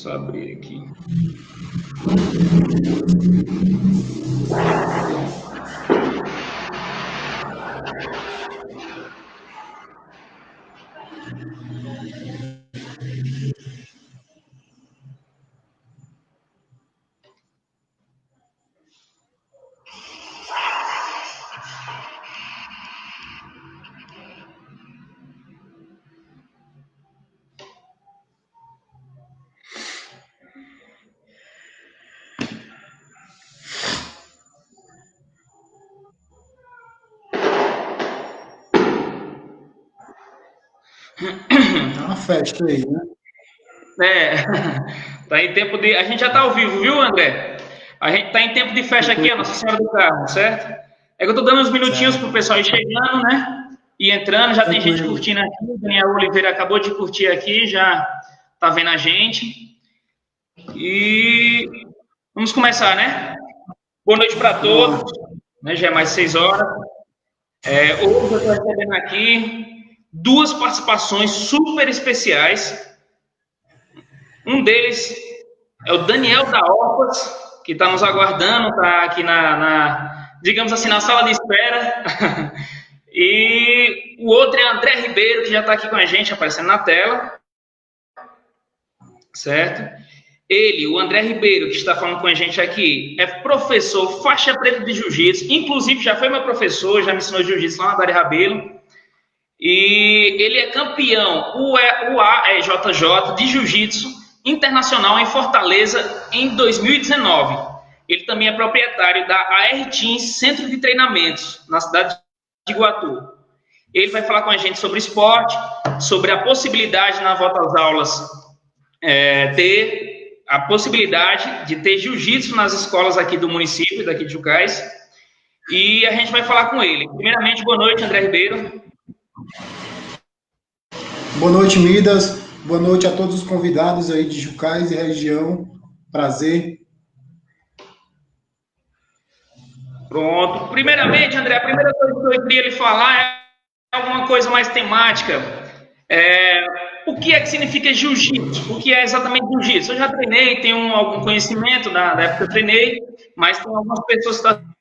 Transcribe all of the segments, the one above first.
só abrir aqui. É uma festa aí, né? Tá em tempo de. A gente já tá ao vivo, viu, André? A gente tá em tempo de festa aqui, a Nossa Senhora do Carmo, certo? É que eu tô dando uns minutinhos pro Certo. pessoal ir chegando, né? E entrando, já tem gente Tranquilo. curtindo aqui. O Daniel Oliveira acabou de curtir aqui, já tá vendo a gente. E vamos começar, né? Boa noite para Vamos lá. todos, né? Já é mais 6 horas. Hoje eu estou recebendo aqui duas participações super especiais. Um deles é o Daniel da Orpas, que está nos aguardando, está aqui digamos assim, na sala de espera. E o outro é André Ribeiro, que já está aqui com a gente, aparecendo na tela, certo? Ele, o André Ribeiro, que está falando com a gente aqui, é professor faixa preta de jiu-jitsu, inclusive já foi meu professor, já me ensinou jiu-jitsu lá na Dari Rabelo, e ele é campeão UAEJJ de jiu-jitsu internacional em Fortaleza em 2019. Ele também é proprietário da AR Teams Centro de Treinamentos, na cidade de Iguatu. Ele vai falar com a gente sobre esporte, sobre a possibilidade na volta às aulas ter a possibilidade de ter jiu-jitsu nas escolas aqui do município, daqui de Jucás, e a gente vai falar com ele. Primeiramente, boa noite, André Ribeiro. Boa noite, Midas. Boa noite a todos os convidados aí de Jucás e região. Prazer. Pronto. Primeiramente, André, a primeira coisa que eu queria lhe falar é alguma coisa mais temática. O que é que significa jiu-jitsu? O que é exatamente jiu-jitsu? Eu já treinei, tenho algum conhecimento da época que eu treinei, mas tem algumas pessoas que estão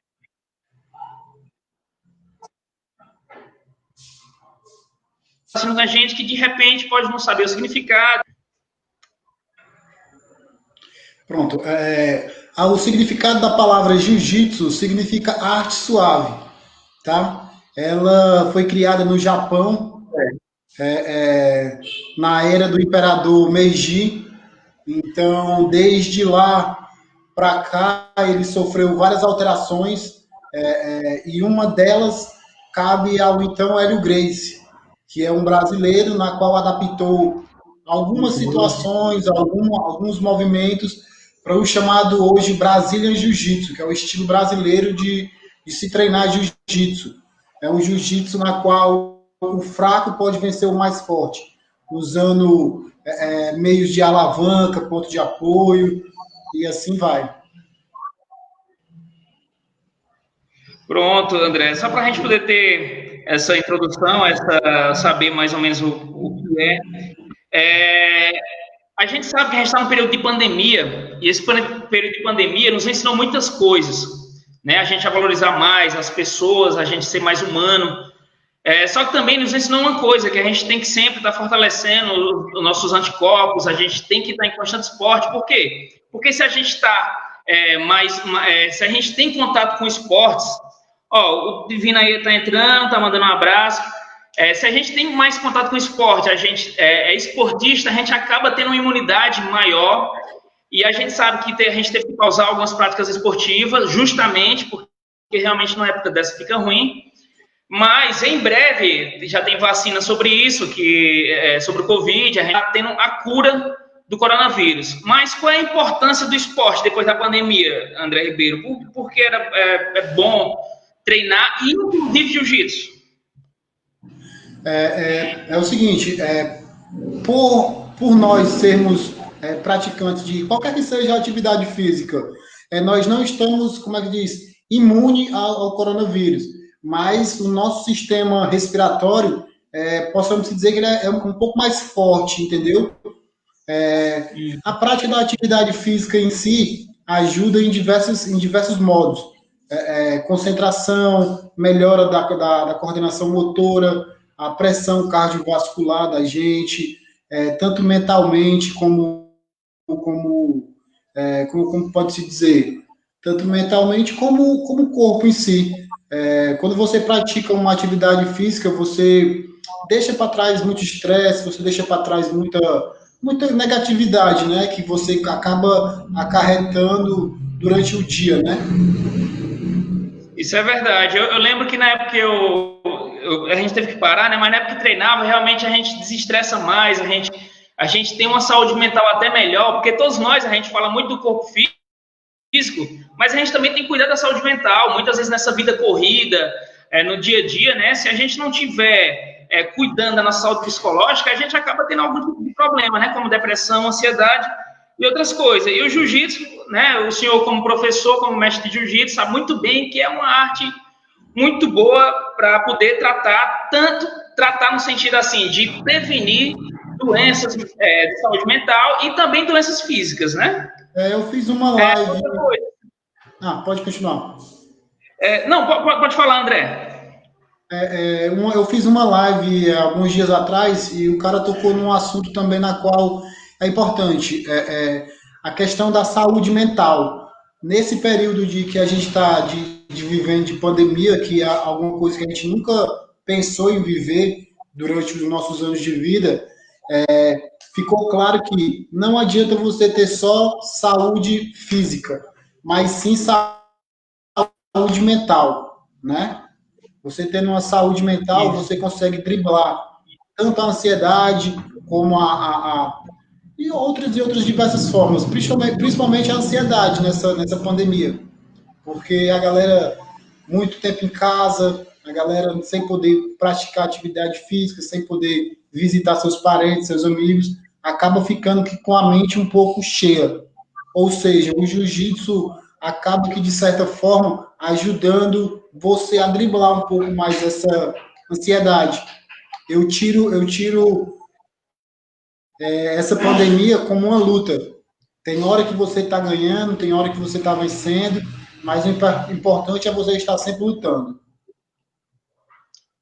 assistindo a gente que de repente pode não saber o significado. Pronto. O significado da palavra jiu-jitsu significa arte suave, tá? Ela foi criada no Japão, na era do imperador Meiji. Então, desde lá para cá, ele sofreu várias alterações, e uma delas cabe ao então Hélio Gracie, que é um brasileiro na qual adaptou algumas situações, alguns movimentos para o chamado hoje Brazilian Jiu-Jitsu, que é o estilo brasileiro de se treinar Jiu-Jitsu. É um Jiu-Jitsu na qual o fraco pode vencer o mais forte, usando meios de alavanca, ponto de apoio, e assim vai. Pronto, André. Só para a gente poder ter essa introdução, saber mais ou menos o que a gente sabe que a gente está num período de pandemia, e esse período de pandemia nos ensinou muitas coisas, né? A gente a valorizar mais as pessoas, a gente ser mais humano. Só que também nos ensinou uma coisa, que a gente tem que sempre estar fortalecendo os nossos anticorpos, a gente tem que estar em constante esporte. Por quê? Porque se a gente está se a gente tem contato com esportes, o Divino aí está entrando, está mandando um abraço. Se a gente tem mais contato com o esporte, a gente é esportista, a gente acaba tendo uma imunidade maior, e a gente sabe que a gente teve que pausar algumas práticas esportivas, justamente porque realmente na época dessa fica ruim. Mas em breve já tem vacina sobre isso, sobre o Covid, a gente está tendo a cura do coronavírus. Mas qual é a importância do esporte depois da pandemia, André Ribeiro? Por que é bom treinar, inclusive jiu-jitsu? É o seguinte, por nós sermos praticantes de qualquer que seja a atividade física, nós não estamos, como é que diz, imune ao coronavírus, mas o nosso sistema respiratório, possamos dizer que ele é um pouco mais forte, entendeu? A prática da atividade física em si ajuda em diversos modos. Concentração, melhora da coordenação motora, a pressão cardiovascular da gente, tanto mentalmente como pode-se dizer, tanto mentalmente como o corpo em si. Quando você pratica uma atividade física, você deixa para trás muito estresse, você deixa para trás muita negatividade, né, que você acaba acarretando durante o dia, né? Isso é verdade. Eu lembro que na época que a gente teve que parar, né? Mas na época que treinava, realmente a gente desestressa mais, a gente tem uma saúde mental até melhor, porque todos nós, a gente fala muito do corpo físico, mas a gente também tem que cuidar da saúde mental. Muitas vezes nessa vida corrida, no dia a dia, né? Se a gente não tiver cuidando da nossa saúde psicológica, a gente acaba tendo algum tipo de problema, né? Como depressão, ansiedade e outras coisas. E o jiu-jitsu, né? O senhor como professor, como mestre de jiu-jitsu, sabe muito bem que é uma arte muito boa para poder tratar no sentido assim, de prevenir doenças de saúde mental e também doenças físicas, né? Eu fiz uma live. Pode continuar. Não, pode falar, André. Eu fiz uma live alguns dias atrás e o cara tocou num assunto também na qual é importante, a questão da saúde mental. Nesse período de que a gente está de vivendo de pandemia, que é alguma coisa que a gente nunca pensou em viver durante os nossos anos de vida, ficou claro que não adianta você ter só saúde física, mas sim saúde mental, né? Você tendo uma saúde mental, você consegue driblar tanto a ansiedade como e outras diversas formas, principalmente a ansiedade nessa pandemia, porque a galera muito tempo em casa, a galera sem poder praticar atividade física, sem poder visitar seus parentes, seus amigos, acaba ficando com a mente um pouco cheia. Ou seja, o jiu-jitsu acaba que, de certa forma, ajudando você a driblar um pouco mais essa ansiedade. Eu tiro essa pandemia como uma luta. Tem hora que você está ganhando, tem hora que você está vencendo, mas o importante é você estar sempre lutando.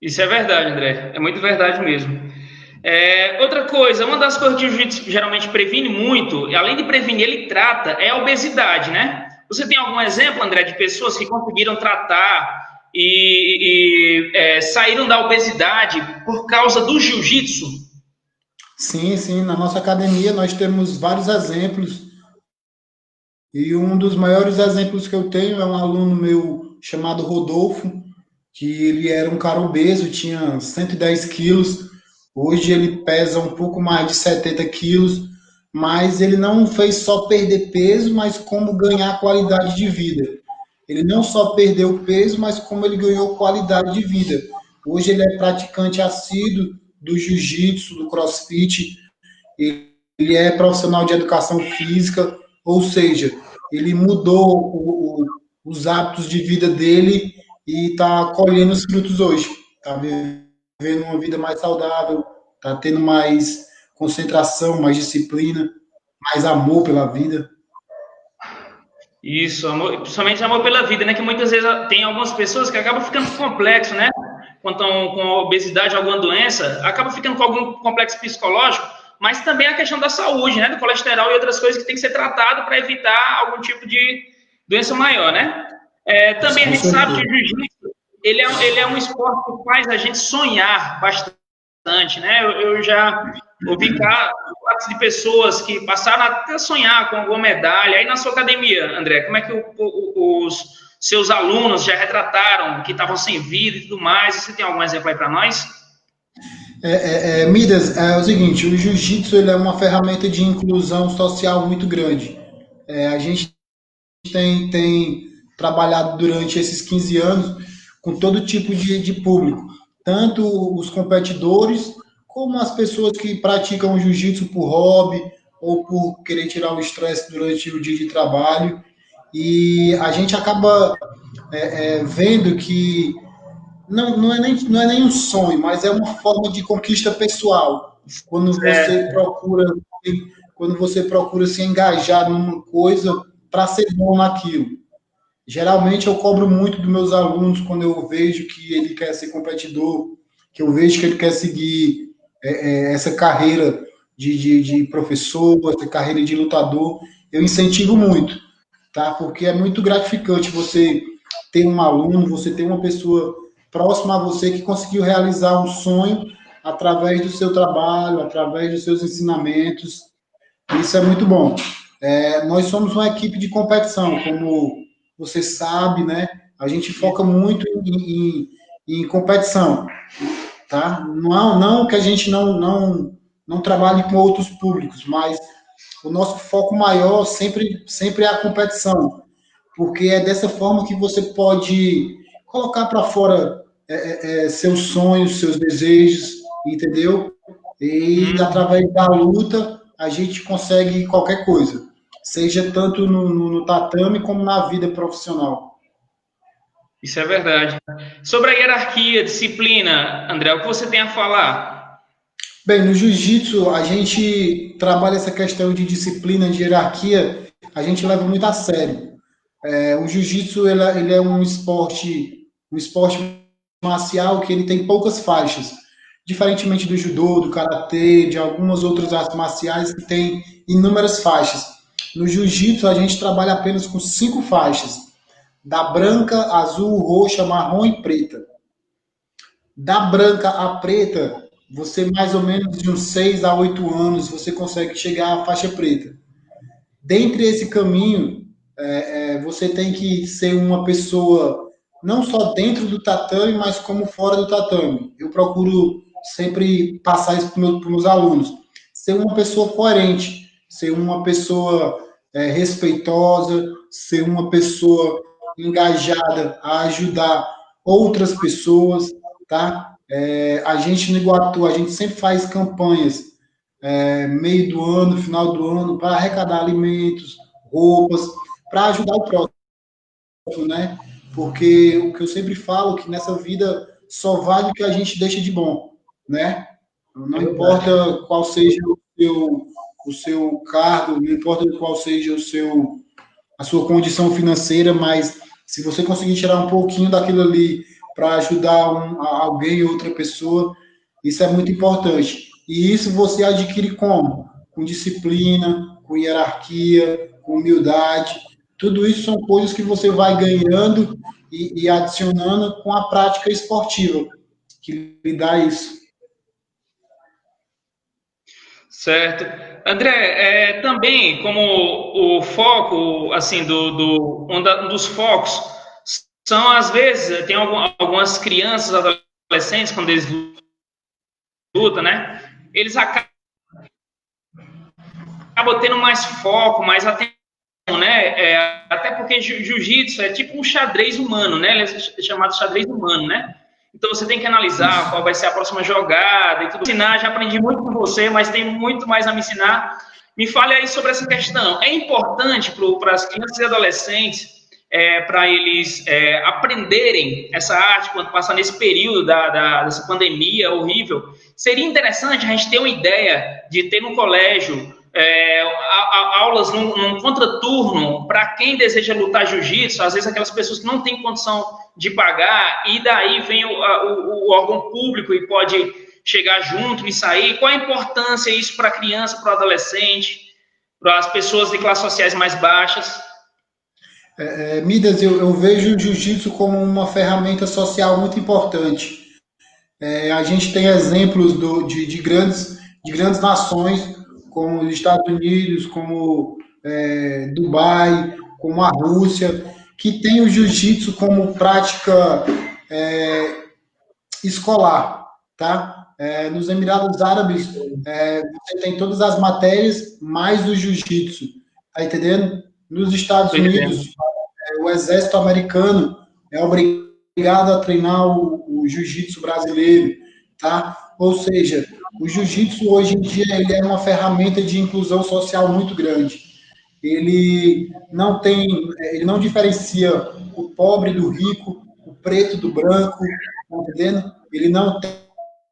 Isso é verdade, André. É muito verdade mesmo. Outra coisa, uma das coisas que o jiu-jitsu geralmente previne muito, além de prevenir, ele trata, é a obesidade, né? Você tem algum exemplo, André, de pessoas que conseguiram tratar e saíram da obesidade por causa do jiu-jitsu? Sim. Na nossa academia nós temos vários exemplos. E um dos maiores exemplos que eu tenho é um aluno meu chamado Rodolfo, que ele era um cara obeso, tinha 110 quilos. Hoje ele pesa um pouco mais de 70 quilos, mas ele não fez só perder peso, mas como ganhar qualidade de vida. Ele não só perdeu peso, mas como ele ganhou qualidade de vida. Hoje ele é praticante assíduo do jiu-jitsu, do crossfit, ele é profissional de educação física, ou seja, ele mudou os hábitos de vida dele e está colhendo os frutos hoje. Está vivendo uma vida mais saudável, está tendo mais concentração, mais disciplina, mais amor pela vida. Isso, amor, principalmente amor pela vida, né? Que muitas vezes tem algumas pessoas que acabam ficando complexo, né? Quando estão com obesidade, alguma doença, acaba ficando com algum complexo psicológico, mas também a questão da saúde, né? Do colesterol e outras coisas que tem que ser tratado para evitar algum tipo de doença maior, né? Também a gente sabe que o jiu-jitsu, ele é um esporte que faz a gente sonhar bastante, né? Eu já ouvi casos de pessoas que passaram até a sonhar com alguma medalha. Aí na sua academia, André, como é que os seus alunos já retrataram que estavam sem vida e tudo mais? Você tem algum exemplo aí para nós? Midas, é o seguinte, o jiu-jitsu ele é uma ferramenta de inclusão social muito grande. A gente tem trabalhado durante esses 15 anos com todo tipo de público, tanto os competidores, como as pessoas que praticam o jiu-jitsu por hobby ou por querer tirar o estresse durante o dia de trabalho. E a gente acaba vendo que não é nem um sonho, mas é uma forma de conquista pessoal. Quando você procura quando você procura se engajar numa coisa para ser bom naquilo. Geralmente eu cobro muito dos meus alunos quando eu vejo que ele quer ser competidor, que eu vejo que ele quer seguir essa carreira de professor, essa carreira de lutador, eu incentivo muito, tá? Porque é muito gratificante você ter um aluno, você ter uma pessoa próxima a você que conseguiu realizar um sonho através do seu trabalho, através dos seus ensinamentos. Isso é muito bom. Nós somos uma equipe de competição, como você sabe, né? A gente foca muito em competição, tá? Não que a gente não trabalhe com outros públicos, mas o nosso foco maior sempre é a competição, porque é dessa forma que você pode colocar para fora seus sonhos, seus desejos, entendeu? E através da luta a gente consegue qualquer coisa, seja tanto no tatame como na vida profissional. Isso é verdade. Sobre a hierarquia, disciplina, André, o que você tem a falar? Bem, no jiu-jitsu a gente trabalha essa questão de disciplina, de hierarquia, a gente leva muito a sério. O jiu-jitsu ele é um esporte marcial que ele tem poucas faixas, diferentemente do judô, do karatê, de algumas outras artes marciais que tem inúmeras faixas. No jiu-jitsu a gente trabalha apenas com 5 faixas, da branca, azul, roxa, marrom e preta. Da branca à preta, você mais ou menos de uns 6 a 8 anos você consegue chegar à faixa preta. Dentre esse caminho, você tem que ser uma pessoa não só dentro do tatame, mas como fora do tatame. Eu procuro sempre passar isso para os meus alunos. Ser uma pessoa coerente, ser uma pessoa respeitosa, ser uma pessoa engajada a ajudar outras pessoas, tá? A gente no Iguatu, a gente sempre faz campanhas meio do ano, final do ano, para arrecadar alimentos, roupas, para ajudar o próximo, né? Porque o que eu sempre falo é que nessa vida só vale o que a gente deixa de bom, né? Não importa qual seja o seu cargo, não importa qual seja a sua condição financeira, mas se você conseguir tirar um pouquinho daquilo ali para ajudar alguém, outra pessoa, isso é muito importante. E isso você adquire como? Com disciplina, com hierarquia, com humildade. Tudo isso são coisas que você vai ganhando e adicionando com a prática esportiva, que lhe dá isso. Certo. André, também como o foco, assim, um dos focos são, às vezes, tem algumas crianças, adolescentes, quando eles lutam, né? Eles acabam tendo mais foco, mais atenção, né? Até porque jiu-jitsu é tipo um xadrez humano, né? Ele é chamado xadrez humano, né? Então você tem que analisar qual vai ser a próxima jogada e tudo. Ensinar, já aprendi muito com você, mas tem muito mais a me ensinar. Me fale aí sobre essa questão. É importante para as crianças e adolescentes, para eles aprenderem essa arte quando passar nesse período dessa pandemia horrível. Seria interessante a gente ter uma ideia de ter no colégio aulas num contraturno para quem deseja lutar jiu-jitsu, às vezes aquelas pessoas que não têm condição de pagar, e daí vem o órgão público e pode chegar junto e sair. Qual a importância isso para a criança, para o adolescente, para as pessoas de classes sociais mais baixas? Midas, eu vejo o jiu-jitsu como uma ferramenta social muito importante. A gente tem exemplos de grandes nações, como os Estados Unidos, como Dubai, como a Rússia, que tem o jiu-jitsu como prática escolar, tá? Nos Emirados Árabes, você tem todas as matérias, mais o jiu-jitsu, tá entendendo? Nos Estados Unidos, o exército americano é obrigado a treinar o jiu-jitsu brasileiro, tá? Ou seja, o jiu-jitsu hoje em dia ele é uma ferramenta de inclusão social muito grande. Ele não diferencia o pobre do rico, o preto do branco, tá entendendo? Ele não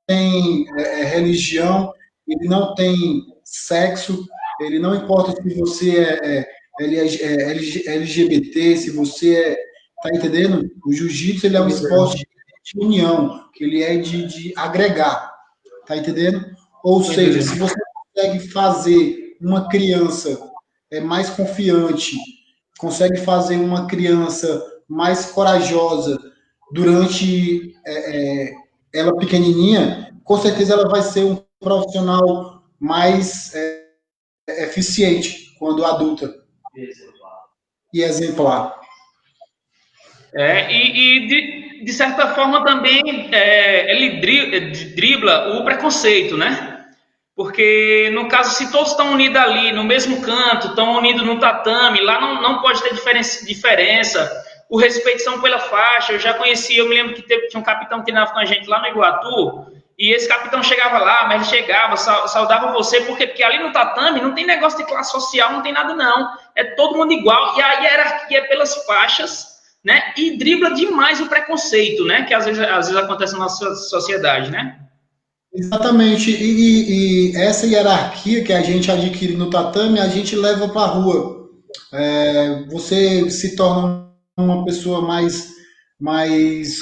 tem religião, ele não tem sexo, Ele não importa se você LGBT, se você tá entendendo? O jiu-jitsu, ele é um esporte de união, que ele é de agregar, tá entendendo? Ou seja, se você consegue fazer uma criança mais confiante, consegue fazer uma criança mais corajosa durante ela pequenininha, com certeza ela vai ser um profissional mais eficiente quando adulta e exemplar. De certa forma também ele dribla o preconceito, né? Porque, no caso, se todos estão unidos ali, no mesmo canto, estão unidos no tatame, lá não pode ter diferença. O respeito são pela faixa. Eu já conheci, eu me lembro que tinha um capitão que treinava com a gente lá no Iguatu, e esse capitão chegava lá, mas ele chegava, saudava você, porque ali no tatame não tem negócio de classe social, não tem nada não. É todo mundo igual, e a hierarquia é pelas faixas, né? E dribla demais o preconceito, né? Que às vezes acontece na nossa sociedade, né? Exatamente. E essa hierarquia que a gente adquire no tatame, a gente leva para a rua. Você se torna uma pessoa mais,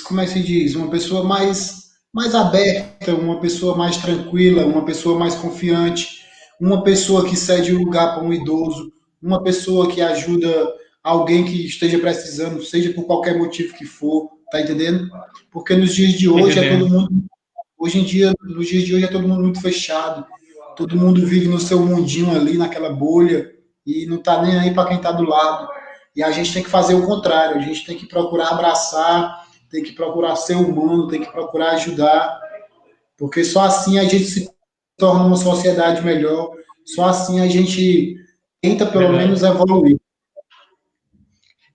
como é que se diz? Uma pessoa mais aberta, uma pessoa mais tranquila, uma pessoa mais confiante, uma pessoa que cede o lugar para um idoso, uma pessoa que ajuda alguém que esteja precisando, seja por qualquer motivo que for, tá entendendo? Porque nos dias de hoje hoje em dia, nos dias de hoje é todo mundo muito fechado, todo mundo vive no seu mundinho ali, naquela bolha, e não tá nem aí para quem tá do lado. E a gente tem que fazer o contrário, a gente tem que procurar abraçar, tem que procurar ser humano, tem que procurar ajudar, porque só assim a gente se torna uma sociedade melhor, só assim a gente tenta pelo menos evoluir.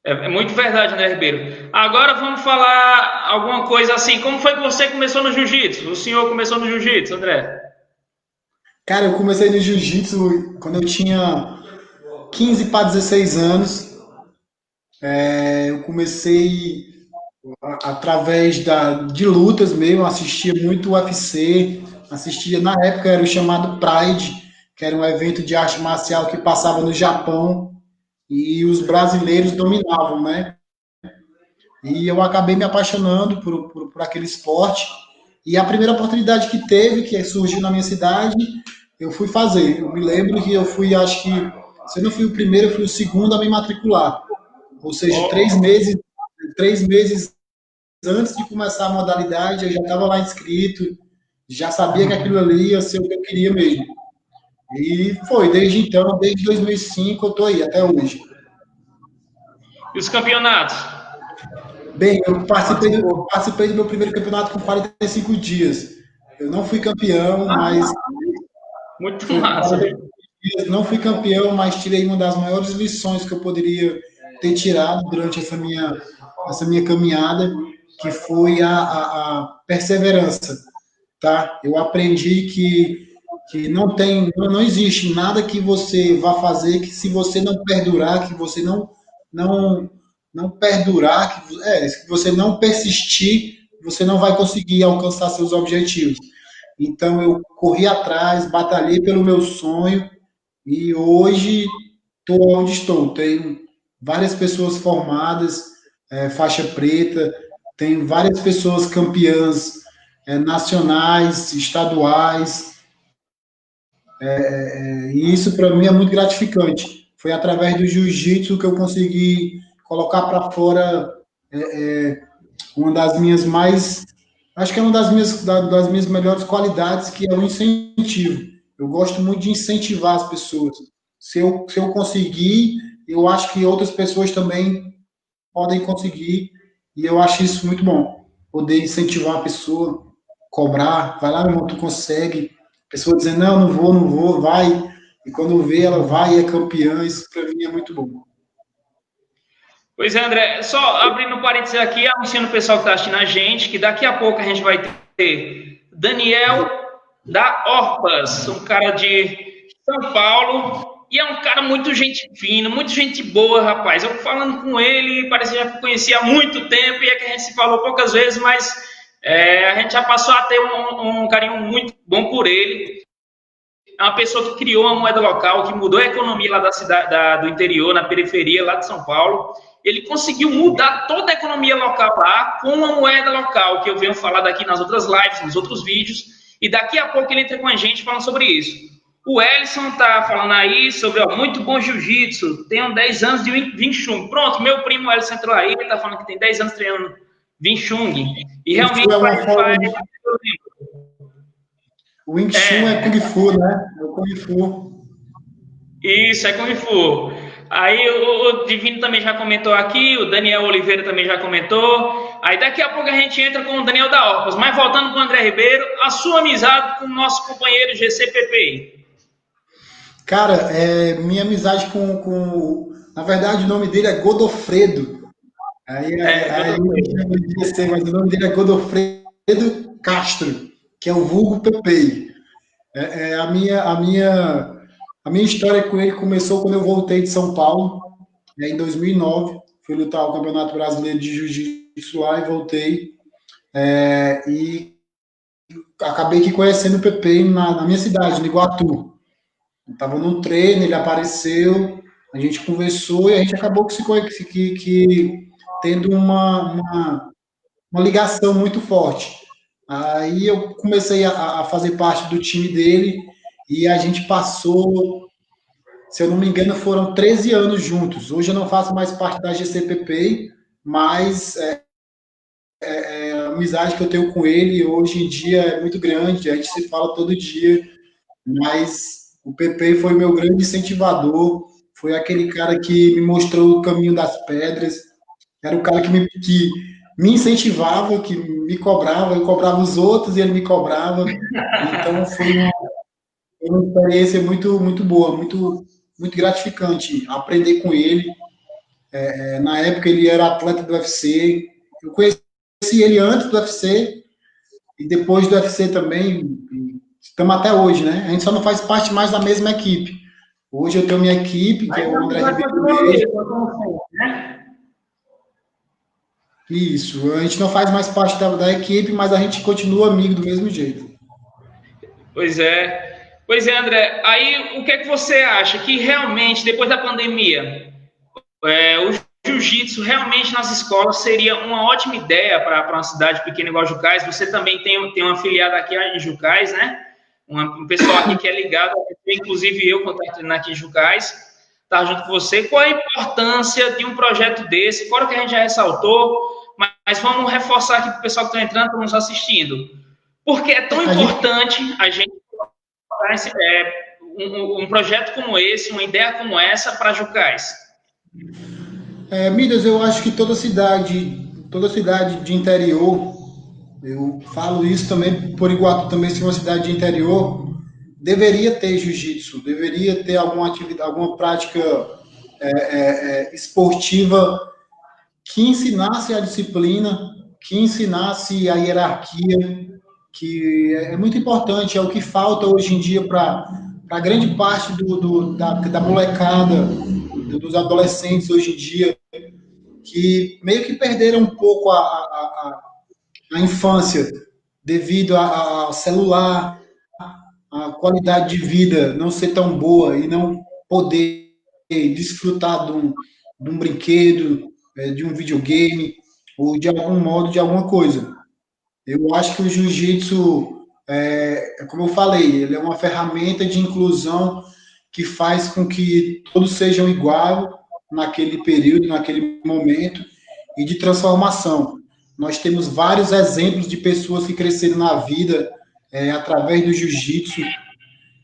É muito verdade, André Ribeiro. Agora vamos falar alguma coisa assim. Como foi que você começou no jiu-jitsu? O senhor começou no jiu-jitsu, André? Cara, eu comecei no jiu-jitsu quando eu tinha 15 para 16 anos. Eu comecei através de lutas mesmo, assistia muito UFC, assistia, na época era o chamado Pride, que era um evento de arte marcial que passava no Japão, e os brasileiros dominavam, né? E eu acabei me apaixonando por aquele esporte, e a primeira oportunidade que teve, que surgiu na minha cidade, eu fui fazer. Eu me lembro que eu fui, acho que, se eu não fui o primeiro, eu fui o segundo a me matricular. Ou seja, 3 meses antes de começar a modalidade, eu já estava lá inscrito, já sabia que aquilo ali ia ser o que eu queria mesmo. E foi, desde então, desde 2005, eu estou aí, até hoje. E os campeonatos? Bem, eu participei do meu primeiro campeonato com 45 dias. Eu não fui campeão, mas. Muito massa, viu? Não fui campeão, mas tirei uma das maiores lições que eu poderia ter tirado durante essa minha caminhada, que foi a perseverança, tá? Eu aprendi que não existe nada que você vá fazer que se você não perdurar, que você não perdurar, se você não persistir, você não vai conseguir alcançar seus objetivos. Então eu corri atrás, batalhei pelo meu sonho e hoje estou onde estou. Tenho várias pessoas formadas, faixa preta, tenho várias pessoas campeãs nacionais, estaduais, e isso para mim é muito gratificante. Foi através do jiu-jitsu que eu consegui colocar para fora uma das minhas mais, acho que é uma das minhas melhores qualidades, que é o incentivo. Eu gosto muito de incentivar as pessoas. Se eu conseguir, eu acho que outras pessoas também podem conseguir, e eu acho isso muito bom. Poder incentivar a pessoa, cobrar, vai lá, meu irmão, tu consegue. A pessoa dizendo, não vou, não vou, vai. E quando vê, ela vai e é campeã, isso para mim é muito bom. Pois é, André, só abrindo um parênteses aqui, anunciando o pessoal que está assistindo a gente, que daqui a pouco a gente vai ter Daniel da Orpas, um cara de São Paulo, e é um cara muito gente fina, muito gente boa, rapaz. Eu falando com ele, parece que já conhecia há muito tempo, e é que a gente se falou poucas vezes, mas a gente já passou a ter um carinho muito bom por ele. é uma pessoa que criou uma moeda local, que mudou a economia lá da cidade, do interior, na periferia lá de São Paulo. Ele conseguiu mudar toda a economia local lá com uma moeda local, que eu venho falar daqui nas outras lives, nos outros vídeos, e daqui a pouco ele entra com a gente falando sobre isso. O Ellison tá falando aí sobre, ó, muito bom jiu-jitsu, tenho 10 anos de Wing Chun. Pronto, meu primo Ellison entrou aí, ele tá falando que tem 10 anos treinando Wing Chun, e realmente faz... O Wing Chun é Kung Fu, né? É o Kung Fu. Isso, é Kung Fu. Aí o Divino também já comentou aqui, o Daniel Oliveira também já comentou. Aí daqui a pouco a gente entra com o Daniel da Orpas. Mas voltando com o André Ribeiro, a sua amizade com o nosso companheiro GCPPI. Cara, minha amizade com... Na verdade, o nome dele é Godofredo. Aí me chama de GC, mas o nome dele é Godofredo Castro, que é o vulgo Pepe. A minha história com ele começou quando eu voltei de São Paulo, em 2009. Fui lutar o Campeonato Brasileiro de Jiu-Jitsu lá e voltei. E acabei aqui conhecendo o Pepe na minha cidade, no Iguatu. Eu estava num treino, ele apareceu, a gente conversou e a gente acabou tendo uma ligação muito forte. Aí eu comecei a fazer parte do time dele e a gente passou, se eu não me engano, foram 13 anos juntos. Hoje eu não faço mais parte da GCPP, mas a amizade que eu tenho com ele hoje em dia é muito grande, a gente se fala todo dia, mas o Pepe foi meu grande incentivador, foi aquele cara que me mostrou o caminho das pedras, era o cara que me incentivava, que me cobrava, eu cobrava os outros e ele me cobrava. Então foi uma experiência muito, muito boa, muito, muito gratificante aprender com ele. Na época ele era atleta do UFC, eu conheci ele antes do UFC e depois do UFC também, estamos até hoje, né? A gente só não faz parte mais da mesma equipe. Hoje eu tenho minha equipe, que é o André Ribeiro. Isso, a gente não faz mais parte da equipe, mas a gente continua amigo do mesmo jeito. Pois é, André. Aí, o que é que você acha? Que realmente, depois da pandemia, o jiu-jitsu realmente nas escolas seria uma ótima ideia para uma cidade pequena igual Jucás. Você também tem uma afiliada aqui em Jucás, né? Um pessoal aqui que é ligado, inclusive eu, quando estou treinando aqui em Jucás, tá junto com você. Qual a importância de um projeto desse? Fora que a gente já ressaltou, mas vamos reforçar aqui para o pessoal que está entrando, está nos assistindo. Porque é tão importante a gente um projeto como esse, uma ideia como essa para Jucás. Midas, eu acho que toda cidade de interior, eu falo isso também por Iguatu, também ser uma cidade de interior, deveria ter jiu-jitsu, deveria ter alguma atividade, alguma prática esportiva que ensinasse a disciplina, que ensinasse a hierarquia, que é muito importante, é o que falta hoje em dia para a grande parte da molecada, dos adolescentes hoje em dia, que meio que perderam um pouco a infância devido ao celular, a qualidade de vida não ser tão boa e não poder desfrutar de um brinquedo, de um videogame ou de algum modo de alguma coisa. Eu acho que o jiu-jitsu, como eu falei, ele é uma ferramenta de inclusão que faz com que todos sejam iguais naquele período, naquele momento, e de transformação. Nós temos vários exemplos de pessoas que cresceram na vida através do jiu-jitsu.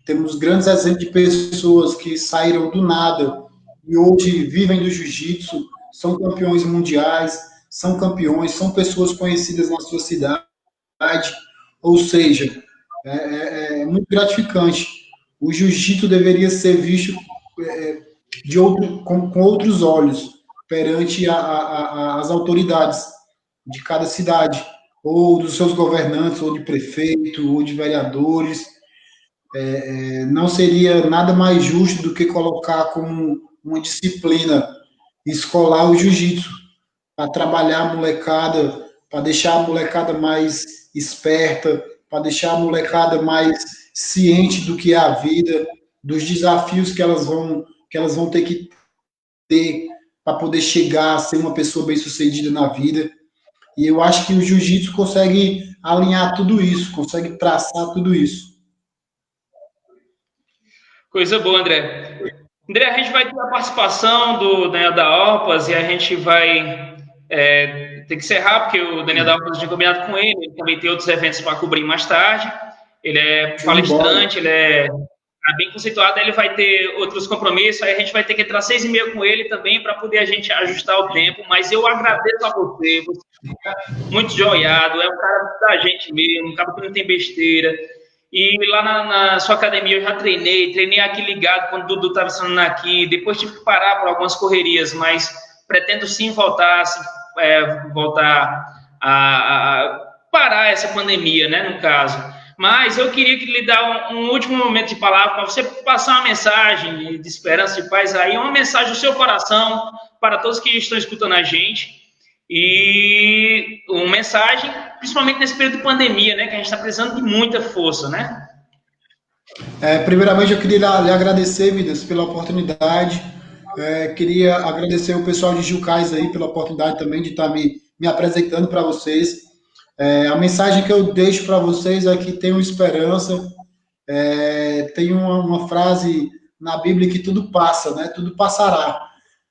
Temos grandes exemplos de pessoas que saíram do nada e hoje vivem do jiu-jitsu, são campeões mundiais, são pessoas conhecidas na sua cidade. Ou seja, é muito gratificante. O jiu-jitsu deveria ser visto com outros olhos perante as autoridades de cada cidade, ou dos seus governantes, ou de prefeito, ou de vereadores. Não seria nada mais justo do que colocar como uma disciplina escolar o jiu-jitsu, para trabalhar a molecada, para deixar a molecada mais esperta, para deixar a molecada mais ciente do que é a vida, dos desafios que elas vão ter que ter para poder chegar a ser uma pessoa bem-sucedida na vida. E eu acho que o jiu-jitsu consegue alinhar tudo isso, consegue traçar tudo isso. Coisa boa, André. André, a gente vai ter a participação do Daniel da Orpas e a gente vai ter que encerrar, porque o Daniel da Orpas tinha combinado com ele também tem outros eventos para cobrir mais tarde. Ele é palestrante, ele é bem conceituado, ele vai ter outros compromissos, aí a gente vai ter que entrar 6h30 com ele também para poder a gente ajustar o tempo, mas eu agradeço a você muito joiado, é um cara da gente mesmo, um cara que não tem besteira. E lá na sua academia eu já treinei aqui ligado quando o Dudu estava ensinando aqui, depois tive que parar por algumas correrias, mas pretendo sim voltar a parar essa pandemia, né, no caso. Mas eu queria lhe dar um último momento de palavra para você passar uma mensagem de esperança, de paz aí, uma mensagem do seu coração para todos que estão escutando a gente. E uma mensagem, principalmente nesse período de pandemia, né, que a gente está precisando de muita força, né? Primeiramente, eu queria lhe agradecer, Midas, pela oportunidade. Queria agradecer o pessoal de Jucás aí pela oportunidade também de estar me apresentando para vocês. A mensagem que eu deixo para vocês é que tenham esperança. Tem uma frase na Bíblia que tudo passa, né? Tudo passará.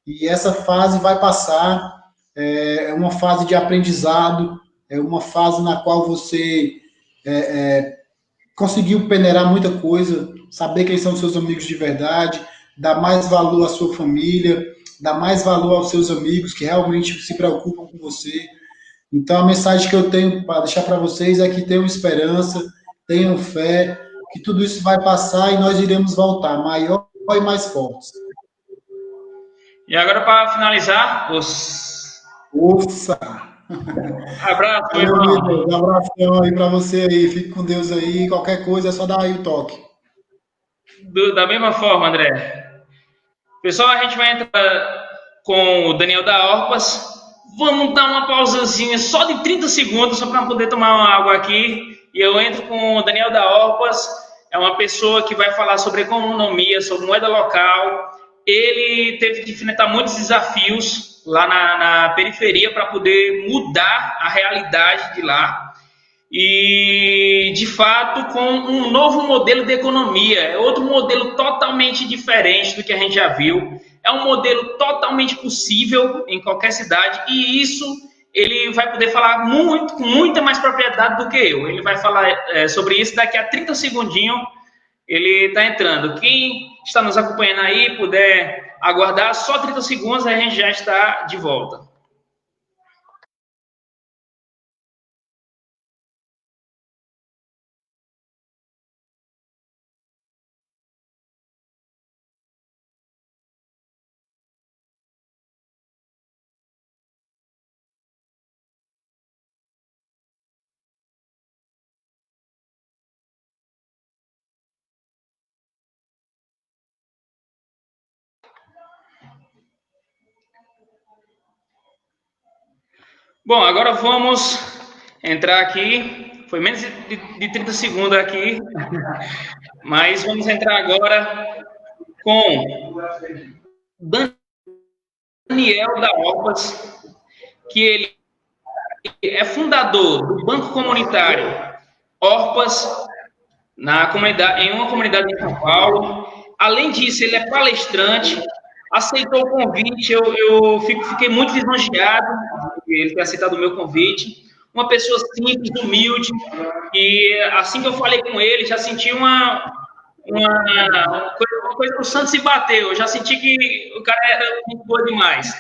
E essa fase vai passar. É uma fase de aprendizado, é uma fase na qual você conseguiu peneirar muita coisa, saber quem são seus amigos de verdade, dar mais valor à sua família, dar mais valor aos seus amigos que realmente se preocupam com você. Então, a mensagem que eu tenho para deixar para vocês é que tenham esperança, tenham fé, que tudo isso vai passar e nós iremos voltar maior e mais fortes. E agora, para finalizar, Ouça! Abraço, meu irmão. Um abração aí para você aí, fique com Deus aí, qualquer coisa é só dar aí o toque. Da mesma forma, André. Pessoal, a gente vai entrar com o Daniel da Orpas. Vamos dar uma pausazinha só de 30 segundos, só para poder tomar uma água aqui. E eu entro com o Daniel da Orpas. É uma pessoa que vai falar sobre economia, sobre moeda local. Ele teve que enfrentar muitos desafios lá na periferia para poder mudar a realidade de lá. E, de fato, com um novo modelo de economia. É outro modelo totalmente diferente do que a gente já viu. É um modelo totalmente possível em qualquer cidade e isso ele vai poder falar com muita mais propriedade do que eu. Ele vai falar sobre isso daqui a 30 segundinhos. Ele está entrando. Quem está nos acompanhando aí, puder aguardar só 30 segundos, a gente já está de volta. Bom, agora vamos entrar aqui. Foi menos de 30 segundos aqui, mas vamos entrar agora com Daniel da Orpas, que ele é fundador do Banco Comunitário Orpas, em uma comunidade de São Paulo. Além disso, ele é palestrante, aceitou o convite, eu fiquei muito lisonjeado de ele ter aceitado o meu convite. Uma pessoa simples, humilde, e assim que eu falei com ele, já senti uma coisa que o santo se bateu, eu já senti que o cara era muito boa demais.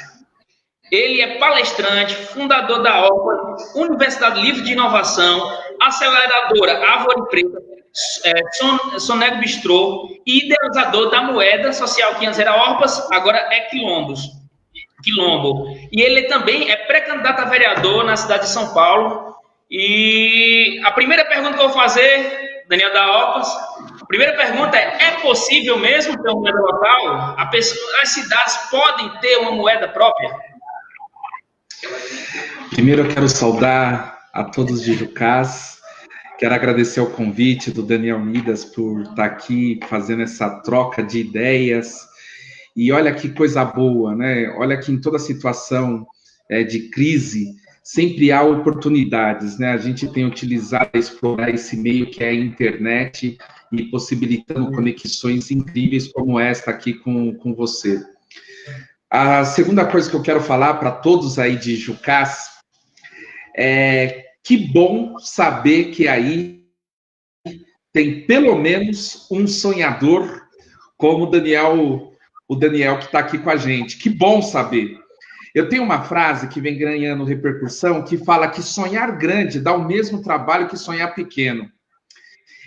Ele é palestrante, fundador da OPA, Universidade Livre de Inovação, aceleradora Árvore Preta, Sonego Bistrô e idealizador da moeda social que antes era Orpas, agora é Quilombo. E ele também é pré-candidato a vereador na cidade de São Paulo. E a primeira pergunta que eu vou fazer, Daniel da Orpas, a primeira pergunta é possível mesmo ter uma moeda local? As cidades podem ter uma moeda própria? Primeiro eu quero saudar a todos de Jucás Quero agradecer o convite do Daniel Midas por estar aqui fazendo essa troca de ideias. E olha que coisa boa, né? Olha que em toda situação de crise, sempre há oportunidades, né? A gente tem utilizado, explorar esse meio que é a internet e possibilitando conexões incríveis como esta aqui com você. A segunda coisa que eu quero falar para todos aí de Jucás é que bom saber que aí tem pelo menos um sonhador como o Daniel que está aqui com a gente. Que bom saber. Eu tenho uma frase que vem ganhando repercussão que fala que sonhar grande dá o mesmo trabalho que sonhar pequeno.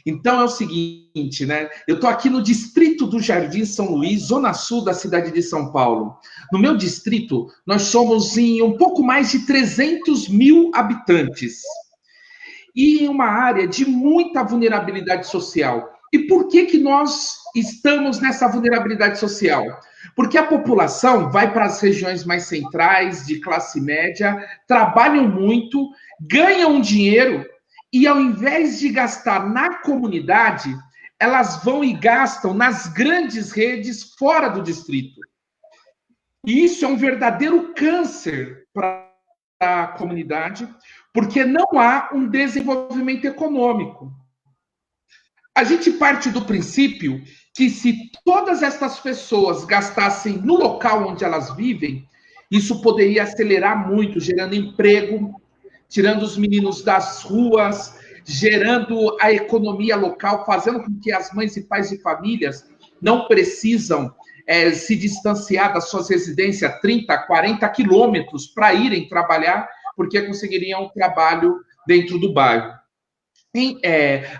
Então é o seguinte, né? Eu estou aqui no distrito do Jardim São Luís, zona sul da cidade de São Paulo. No meu distrito, nós somos em um pouco mais de 300 mil habitantes. E em uma área de muita vulnerabilidade social. E por que nós estamos nessa vulnerabilidade social? Porque a população vai para as regiões mais centrais, de classe média, trabalham muito, ganham dinheiro, e ao invés de gastar na comunidade, elas vão e gastam nas grandes redes fora do distrito. E isso é um verdadeiro câncer para a comunidade, porque não há um desenvolvimento econômico. A gente parte do princípio que se todas essas pessoas gastassem no local onde elas vivem, isso poderia acelerar muito, gerando emprego, tirando os meninos das ruas, gerando a economia local, fazendo com que as mães e pais de famílias não precisam se distanciar das suas residências 30, 40 quilômetros para irem trabalhar, porque conseguiriam um trabalho dentro do bairro.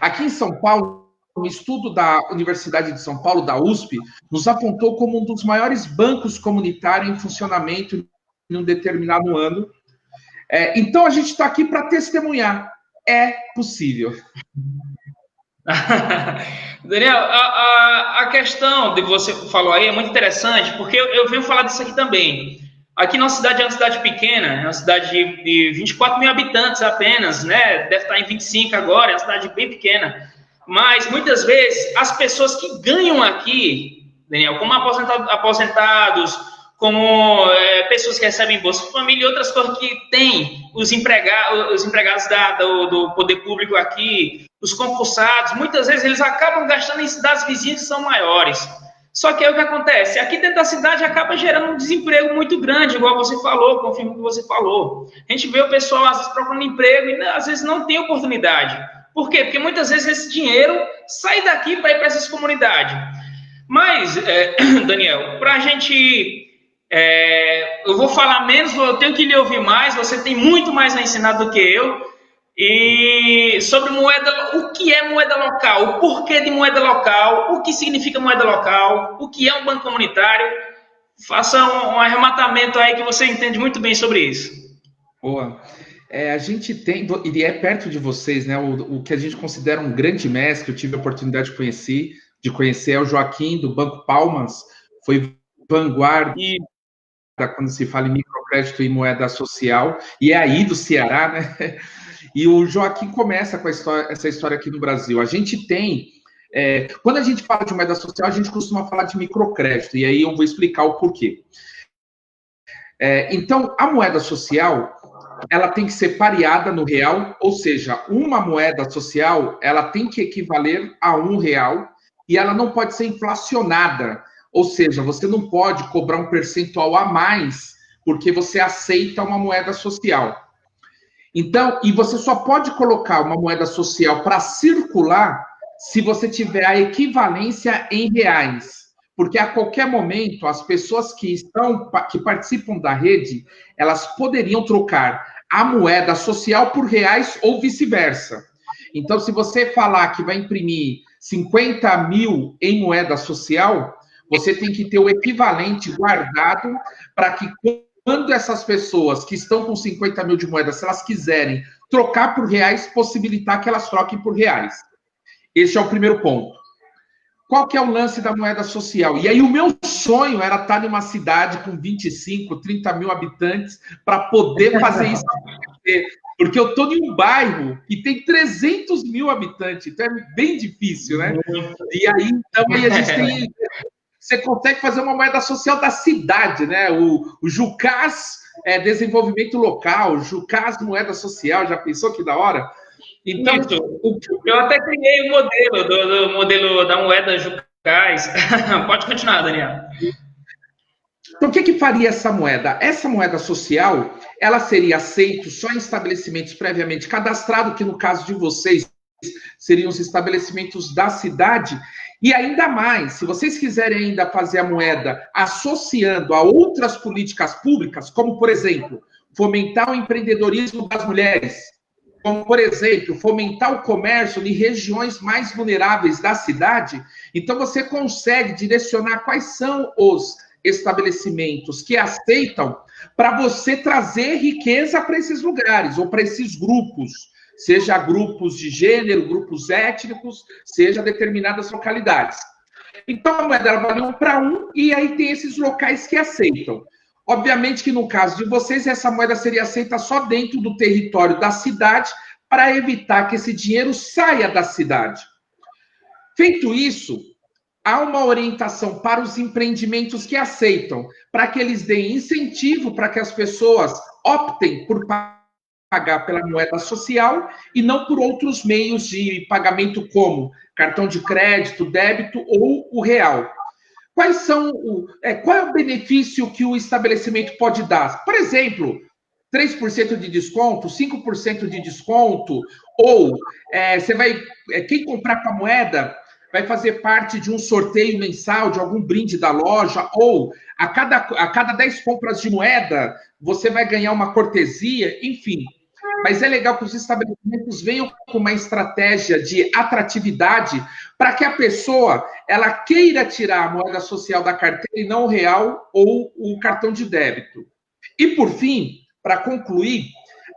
Aqui em São Paulo, um estudo da Universidade de São Paulo, da USP, nos apontou como um dos maiores bancos comunitários em funcionamento em um determinado ano. Então, a gente está aqui para testemunhar. É possível. Daniel, a questão que você falou aí é muito interessante, porque eu venho falar disso aqui também. Aqui nossa cidade é uma cidade pequena, é uma cidade de 24 mil habitantes apenas, né? Deve estar em 25 agora, é uma cidade bem pequena. Mas, muitas vezes, as pessoas que ganham aqui, Daniel, como aposentados, como pessoas que recebem Bolsa Família e outras coisas que tem, os empregados do poder público aqui, os concursados, muitas vezes eles acabam gastando em cidades vizinhas que são maiores. Só que aí o que acontece? Aqui dentro da cidade acaba gerando um desemprego muito grande, igual você falou, confirmo o que você falou. A gente vê o pessoal, às vezes, procurando emprego e, às vezes, não tem oportunidade. Por quê? Porque muitas vezes esse dinheiro sai daqui para ir para essas comunidades. Mas, Daniel, para a gente... eu vou falar menos, eu tenho que lhe ouvir mais, você tem muito mais a ensinar do que eu. E sobre moeda, o que é moeda local, o porquê de moeda local, o que significa moeda local, o que é um banco comunitário. Faça um arrematamento aí que você entende muito bem sobre isso. Boa. A gente tem, e é perto de vocês, né? O que a gente considera um grande mestre, eu tive a oportunidade de conhecer é o Joaquim, do Banco Palmas, foi vanguarda quando se fala em microcrédito e moeda social, e é aí do Ceará, né? E o Joaquim começa com essa história aqui no Brasil. A gente tem, quando a gente fala de moeda social, a gente costuma falar de microcrédito, e aí eu vou explicar o porquê. Então, a moeda social, ela tem que ser pareada no real, ou seja, uma moeda social, ela tem que equivaler a R$1, e ela não pode ser inflacionada, ou seja, você não pode cobrar um percentual a mais porque você aceita uma moeda social. Então, e você só pode colocar uma moeda social para circular se você tiver a equivalência em reais. Porque a qualquer momento, as pessoas que participam da rede, elas poderiam trocar a moeda social por reais ou vice-versa. Então, se você falar que vai imprimir 50 mil em moeda social, você tem que ter o equivalente guardado para que quando essas pessoas que estão com 50 mil de moeda, se elas quiserem trocar por reais, possibilitar que elas troquem por reais. Esse é o primeiro ponto. Qual que é o lance da moeda social? E aí o meu sonho era estar numa cidade com 25, 30 mil habitantes para poder fazer isso acontecer. Porque eu estou em um bairro que tem 300 mil habitantes, então é bem difícil, né? E aí, então, aí a gente tem... Você consegue fazer uma moeda social da cidade, né? O Jucás desenvolvimento local, Jucás moeda social, já pensou que da hora? Então, eu até criei o modelo do modelo da moeda Jucás. Pode continuar, Daniel. Então, o que faria essa moeda? Essa moeda social, ela seria aceita só em estabelecimentos previamente cadastrados, que no caso de vocês seriam os estabelecimentos da cidade. E ainda mais, se vocês quiserem ainda fazer a moeda associando a outras políticas públicas, como, por exemplo, fomentar o empreendedorismo das mulheres, como, por exemplo, fomentar o comércio em regiões mais vulneráveis da cidade, então você consegue direcionar quais são os estabelecimentos que aceitam para você trazer riqueza para esses lugares, ou para esses grupos, seja grupos de gênero, grupos étnicos, seja determinadas localidades. Então, a moeda vale 1 para 1, e aí tem esses locais que aceitam. Obviamente que no caso de vocês, essa moeda seria aceita só dentro do território da cidade, para evitar que esse dinheiro saia da cidade. Feito isso, há uma orientação para os empreendimentos que aceitam, para que eles deem incentivo para que as pessoas optem por pagar pela moeda social e não por outros meios de pagamento como cartão de crédito, débito ou o real. Qual é o benefício que o estabelecimento pode dar? Por exemplo, 3% de desconto, 5% de desconto, ou quem comprar com a moeda vai fazer parte de um sorteio mensal de algum brinde da loja, ou a cada 10 compras de moeda, você vai ganhar uma cortesia, enfim. Mas é legal que os estabelecimentos venham com uma estratégia de atratividade para que a pessoa ela queira tirar a moeda social da carteira e não o real ou o cartão de débito. E, por fim, para concluir,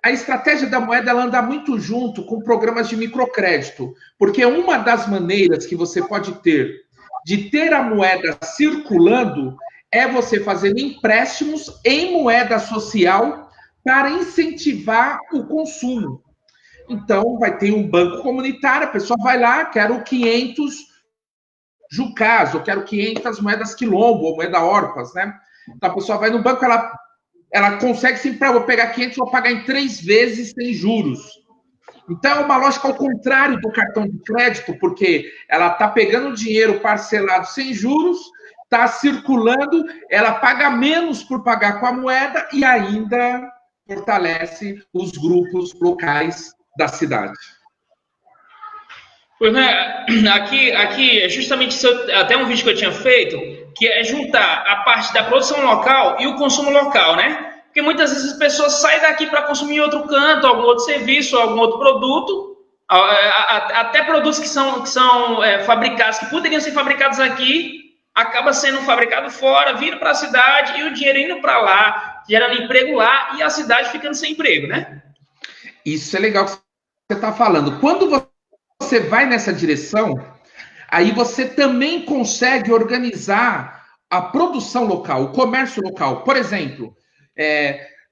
a estratégia da moeda ela anda muito junto com programas de microcrédito, porque uma das maneiras que você pode ter de ter a moeda circulando é você fazer empréstimos em moeda social para incentivar o consumo. Então, vai ter um banco comunitário, a pessoa vai lá, quero 500 Jucás, ou quero 500 moedas quilombo, ou moeda Orpas, né? Então, a pessoa vai no banco, ela consegue sempre, vou pegar 500, vou pagar em 3 vezes sem juros. Então, é uma lógica ao contrário do cartão de crédito, porque ela está pegando dinheiro parcelado sem juros, está circulando, ela paga menos por pagar com a moeda e ainda fortalece os grupos locais da cidade. Pois né, aqui é justamente até um vídeo que eu tinha feito, que é juntar a parte da produção local e o consumo local, né? Porque muitas vezes as pessoas saem daqui para consumir em outro canto, algum outro serviço, algum outro produto, até produtos que são fabricados, que poderiam ser fabricados aqui, acaba sendo fabricado fora, vindo para a cidade e o dinheiro indo para lá, gerando emprego lá e a cidade ficando sem emprego, né? Isso é legal que você está falando. Quando você vai nessa direção, aí você também consegue organizar a produção local, o comércio local. Por exemplo,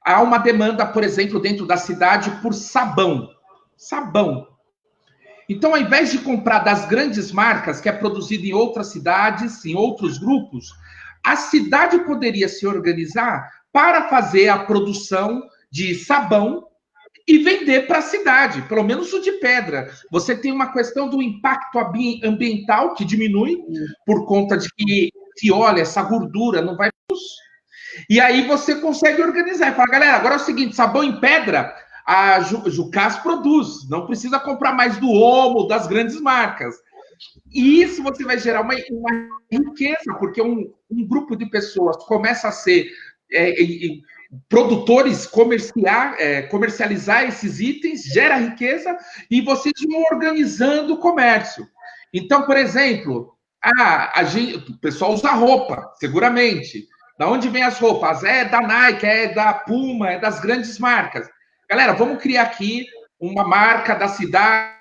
há uma demanda, por exemplo, dentro da cidade por sabão. Sabão. Então, ao invés de comprar das grandes marcas, que é produzido em outras cidades, em outros grupos, a cidade poderia se organizar para fazer a produção de sabão e vender para a cidade, pelo menos o de pedra. Você tem uma questão do impacto ambiental que diminui por conta de que olha, essa gordura não vai... E aí você consegue organizar e falar, galera, agora é o seguinte, sabão em pedra... A Jucás produz, não precisa comprar mais do Omo, das grandes marcas. E isso você vai gerar uma riqueza, porque um grupo de pessoas começa a ser produtores, comercializar esses itens, gera riqueza, e vocês vão organizando o comércio. Então, por exemplo, o pessoal usa roupa, seguramente. Da onde vem as roupas? É da Nike, é da Puma, é das grandes marcas. Galera, vamos criar aqui uma marca da cidade,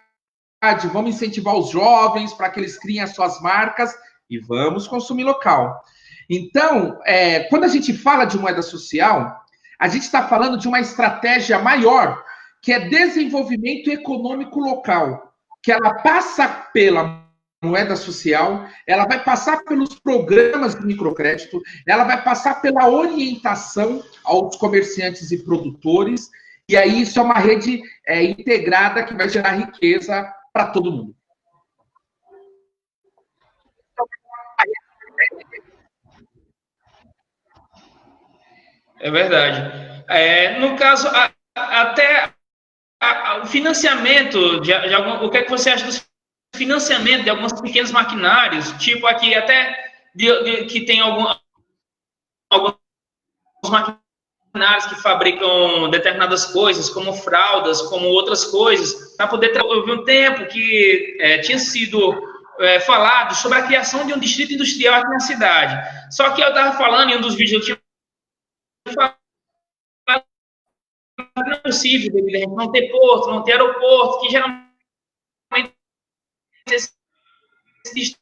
vamos incentivar os jovens para que eles criem as suas marcas e vamos consumir local. Então, quando a gente fala de moeda social, a gente está falando de uma estratégia maior, que é desenvolvimento econômico local, que ela passa pela moeda social, ela vai passar pelos programas de microcrédito, ela vai passar pela orientação aos comerciantes e produtores, e aí isso é uma rede integrada que vai gerar riqueza para todo mundo. É verdade. No caso, até o financiamento de algum, o que é que você acha do financiamento de alguns pequenos maquinários, tipo aqui até que tem alguns maquinários que fabricam determinadas coisas, como fraldas, como outras coisas, para poder houve um tempo que tinha sido falado sobre a criação de um distrito industrial aqui na cidade. Só que eu estava falando em um dos vídeos, eu tinha falado que não é possível, devido a gente não ter porto, não ter aeroporto, que geralmente esse distrito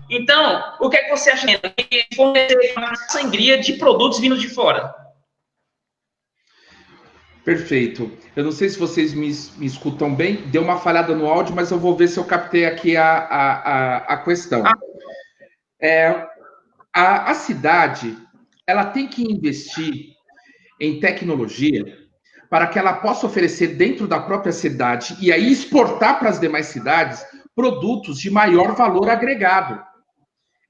Então, o que é que você acha de fornecer uma sangria de produtos vindos de fora? Perfeito. Eu não sei se vocês me escutam bem, deu uma falhada no áudio, mas eu vou ver se eu captei aqui a questão. A cidade, ela tem que investir em tecnologia para que ela possa oferecer dentro da própria cidade e aí exportar para as demais cidades produtos de maior valor agregado.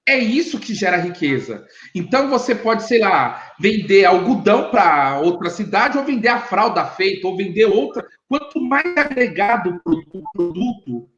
É isso que gera riqueza. Então, você pode, sei lá, vender algodão para outra cidade, ou vender a fralda feita, ou vender outra. Quanto mais agregado o produto,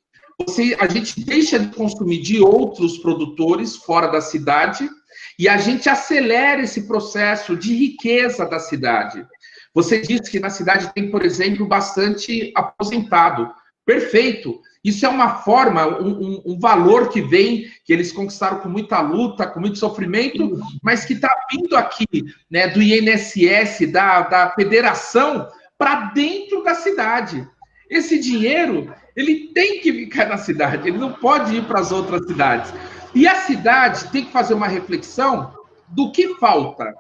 a gente deixa de consumir de outros produtores fora da cidade e a gente acelera esse processo de riqueza da cidade. Você disse que na cidade tem, por exemplo, bastante aposentado. Perfeito. Isso é uma forma, um valor que vem, que eles conquistaram com muita luta, com muito sofrimento, mas que está vindo aqui, né, do INSS, da federação, para dentro da cidade. Esse dinheiro, ele tem que ficar na cidade, ele não pode ir para as outras cidades. E a cidade tem que fazer uma reflexão do que falta.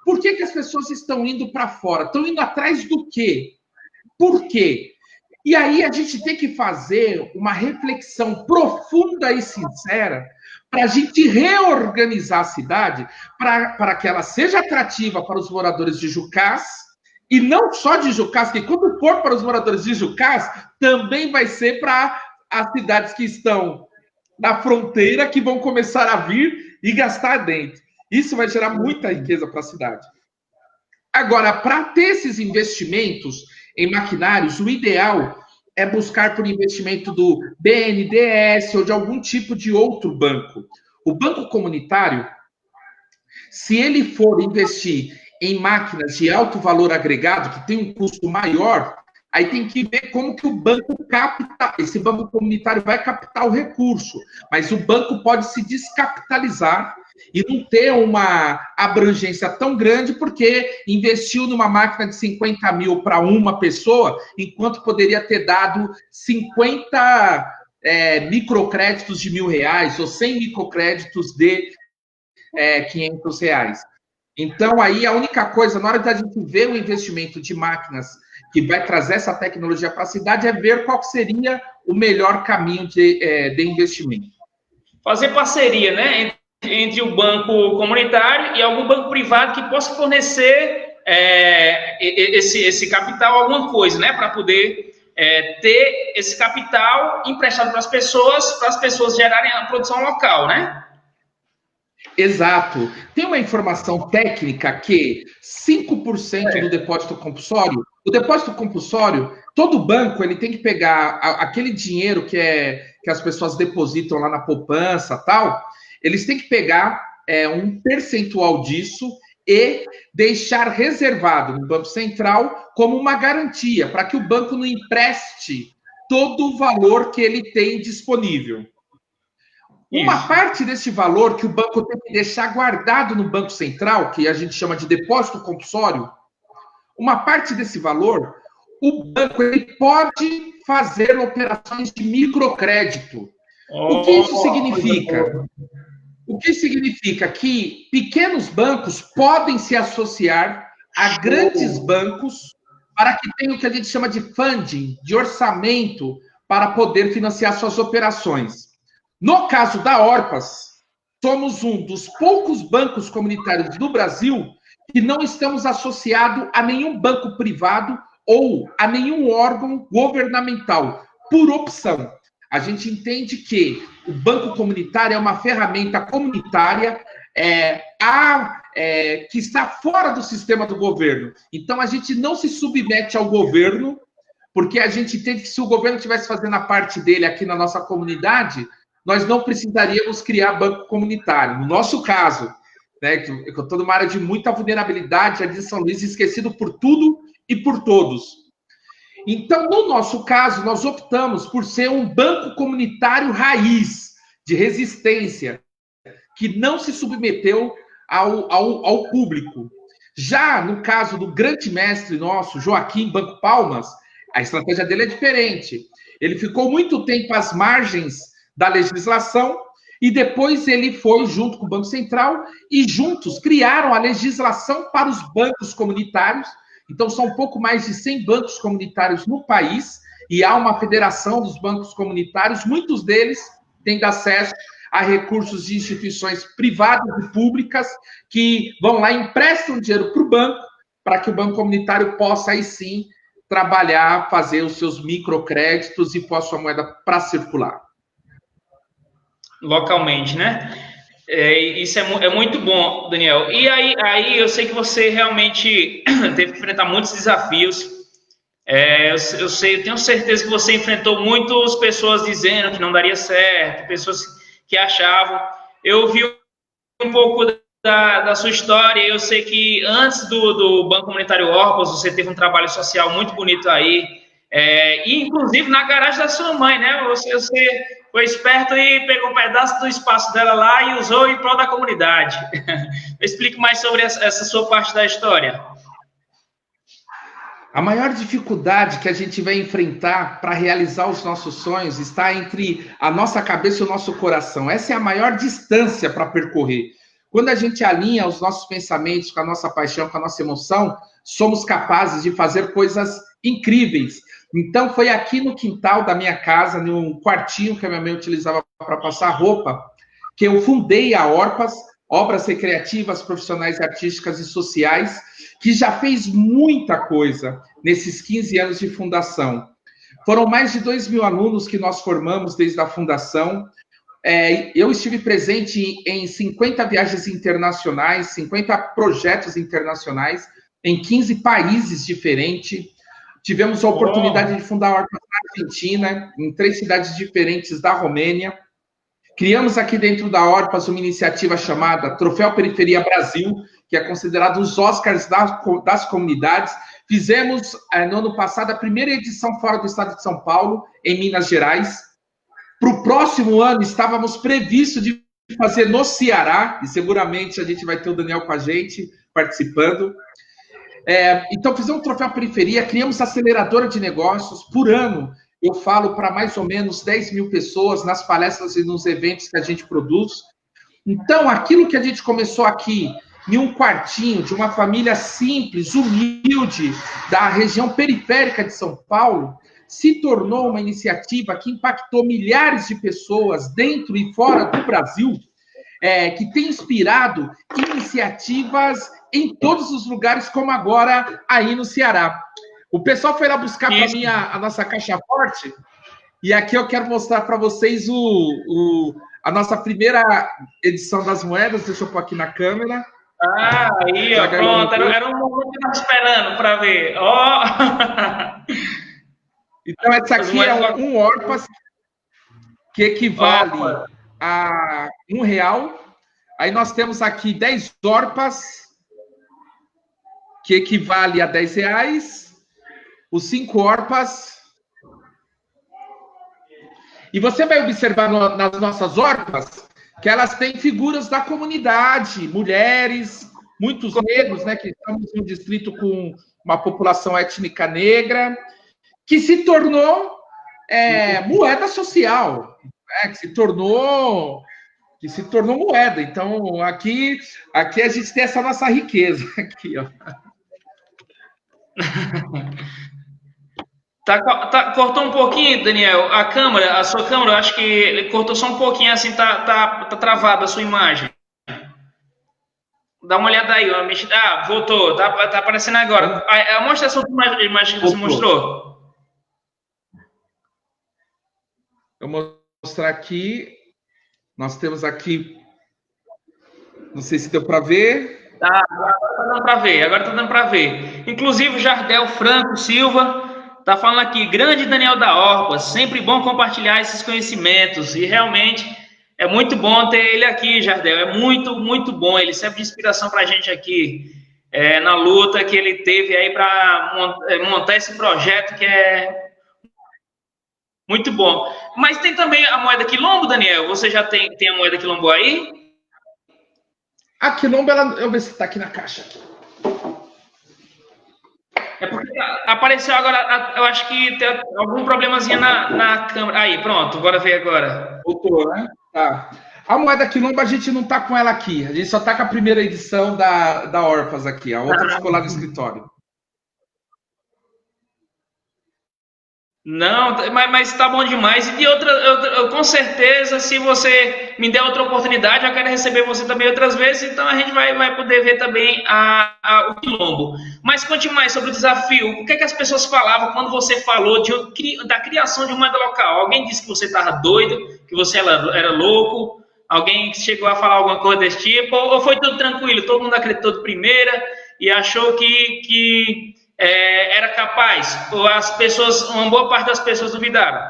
Por que as pessoas estão indo para fora? Estão indo atrás do quê? Por quê? E aí a gente tem que fazer uma reflexão profunda e sincera para a gente reorganizar a cidade para que ela seja atrativa para os moradores de Jucás, e não só de Jucás, que quando for para os moradores de Jucás, também vai ser para as cidades que estão na fronteira, que vão começar a vir e gastar dentro. Isso vai gerar muita riqueza para a cidade. Agora, para ter esses investimentos em maquinários, o ideal é buscar por investimento do BNDES ou de algum tipo de outro banco. O banco comunitário, se ele for investir em máquinas de alto valor agregado, que tem um custo maior, aí tem que ver como que o banco capta, esse banco comunitário vai captar o recurso, mas o banco pode se descapitalizar e não ter uma abrangência tão grande porque investiu numa máquina de 50 mil para uma pessoa, enquanto poderia ter dado 50 microcréditos de R$1.000 ou 100 microcréditos de R$500. Então, aí, a única coisa, na hora da gente ver o investimento de máquinas que vai trazer essa tecnologia para a cidade, é ver qual seria o melhor caminho de investimento. Fazer parceria, né, entre o banco comunitário e algum banco privado que possa fornecer esse capital, alguma coisa, né, para poder ter esse capital emprestado para as pessoas gerarem a produção local, né? Exato. Tem uma informação técnica que 5% do depósito compulsório, o depósito compulsório, todo banco ele tem que pegar aquele dinheiro que as pessoas depositam lá na poupança tal, eles têm que pegar um percentual disso e deixar reservado no Banco Central como uma garantia, para que o banco não empreste todo o valor que ele tem disponível. Uma parte desse valor que o banco tem que deixar guardado no Banco Central, que a gente chama de depósito compulsório, uma parte desse valor, o banco ele pode fazer operações de microcrédito. O que isso significa? O que significa que pequenos bancos podem se associar a grandes bancos para que tenham o que a gente chama de funding, de orçamento, para poder financiar suas operações. No caso da Orpas, somos um dos poucos bancos comunitários do Brasil que não estamos associados a nenhum banco privado ou a nenhum órgão governamental, por opção. A gente entende que o banco comunitário é uma ferramenta comunitária que está fora do sistema do governo. Então, a gente não se submete ao governo, porque a gente entende que se o governo estivesse fazendo a parte dele aqui na nossa comunidade, nós não precisaríamos criar banco comunitário. No nosso caso, né, que eu estou numa área de muita vulnerabilidade, ali em São Luís, esquecido por tudo e por todos. Então, no nosso caso, nós optamos por ser um banco comunitário raiz, de resistência, que não se submeteu ao público. Já no caso do grande mestre nosso, Joaquim Banco Palmas, a estratégia dele é diferente. Ele ficou muito tempo às margens da legislação e depois ele foi junto com o Banco Central e juntos criaram a legislação para os bancos comunitários. Então, são um pouco mais de 100 bancos comunitários no país e há uma federação dos bancos comunitários, muitos deles tendo acesso a recursos de instituições privadas e públicas que vão lá e emprestam dinheiro para o banco, para que o banco comunitário possa, aí sim, trabalhar, fazer os seus microcréditos e pôr a sua moeda para circular. Localmente, né? Isso é muito bom, Daniel. E aí eu sei que você realmente teve que enfrentar muitos desafios. Eu tenho certeza que você enfrentou muitas pessoas dizendo que não daria certo, pessoas que achavam. Eu vi um pouco da sua história. Eu sei que antes do Banco Comunitário Orpas, você teve um trabalho social muito bonito aí, e inclusive na garagem da sua mãe, né? Você foi esperto e pegou um pedaço do espaço dela lá e usou em prol da comunidade. Explique mais sobre essa sua parte da história. A maior dificuldade que a gente vai enfrentar para realizar os nossos sonhos está entre a nossa cabeça e o nosso coração. Essa é a maior distância para percorrer. Quando a gente alinha os nossos pensamentos com a nossa paixão, com a nossa emoção, somos capazes de fazer coisas incríveis. Então, foi aqui no quintal da minha casa, num quartinho que a minha mãe utilizava para passar roupa, que eu fundei a Orpas, Obras Recreativas, Profissionais, Artísticas e Sociais, que já fez muita coisa nesses 15 anos de fundação. Foram mais de 2.000 alunos que nós formamos desde a fundação. Eu estive presente em 50 viagens internacionais, 50 projetos internacionais, em 15 países diferentes. Tivemos a oportunidade de fundar a Orpas na Argentina, em 3 cidades diferentes da Romênia. Criamos aqui dentro da Orpas uma iniciativa chamada Troféu Periferia Brasil, que é considerado os Oscars das comunidades. Fizemos, no ano passado, a primeira edição fora do estado de São Paulo, em Minas Gerais. Para o próximo ano, estávamos previstos de fazer no Ceará, e seguramente a gente vai ter o Daniel com a gente, participando. Então, fizemos um Troféu Periferia, criamos aceleradora de negócios. Por ano, eu falo para mais ou menos 10.000 pessoas nas palestras e nos eventos que a gente produz. Então, aquilo que a gente começou aqui, em um quartinho de uma família simples, humilde, da região periférica de São Paulo, se tornou uma iniciativa que impactou milhares de pessoas dentro e fora do Brasil, que tem inspirado iniciativas em todos os lugares, como agora aí no Ceará. O pessoal foi lá buscar para mim a nossa caixa forte, e aqui eu quero mostrar para vocês a nossa primeira edição das moedas. Deixa eu pôr aqui na câmera. Aí, ó, pronto. Era um momento que eu estava esperando para ver. Ó! Então, essa aqui é um Orpas, que equivale a R$1. Aí nós temos aqui 10 Orpas, que equivale a R$10. Os 5 Orpas. E você vai observar nas nossas Orpas que elas têm figuras da comunidade, mulheres, muitos negros, né, que estamos em um distrito com uma população étnica negra, que se tornou moeda social, que se tornou que se tornou moeda. Então, aqui a gente tem essa nossa riqueza. Aqui, ó. Cortou um pouquinho, Daniel, a sua câmera, acho que ele cortou só um pouquinho, assim, tá travada a sua imagem. Dá uma olhada aí, uma mexida. Ah, voltou, tá aparecendo agora. Mostra essa outra imagem que você mostrou. Eu vou mostrar aqui. Nós temos aqui. Não sei se deu para ver. Agora tá dando para ver. Inclusive, o Jardel Franco Silva tá falando aqui, grande Daniel da Orpa, sempre bom compartilhar esses conhecimentos. E realmente é muito bom ter ele aqui, Jardel. É muito, muito bom. Ele serve de inspiração para a gente aqui, na luta que ele teve aí para montar esse projeto que é muito bom. Mas tem também a moeda quilombo, Daniel? Você já tem a moeda quilombo aí? A quilombo, eu vou ver se está aqui na caixa. É porque apareceu agora, eu acho que tem algum problemazinho na câmera. Aí, pronto, bora ver agora. Voltou, né? Tá. A moeda quilombo, a gente não tá com ela aqui. A gente só tá com a primeira edição da Orpas aqui. A outra ficou lá no escritório. Não, mas tá bom demais. E de outra, eu, com certeza, se você me der outra oportunidade, eu quero receber você também outras vezes, então a gente vai poder ver também o quilombo. Mas conte mais sobre o desafio. O que é que as pessoas falavam quando você falou da criação de uma moeda local? Alguém disse que você estava doido, que você era louco? Alguém chegou a falar alguma coisa desse tipo? Ou foi tudo tranquilo? Todo mundo acreditou de primeira e achou que era capaz, ou uma boa parte das pessoas duvidaram?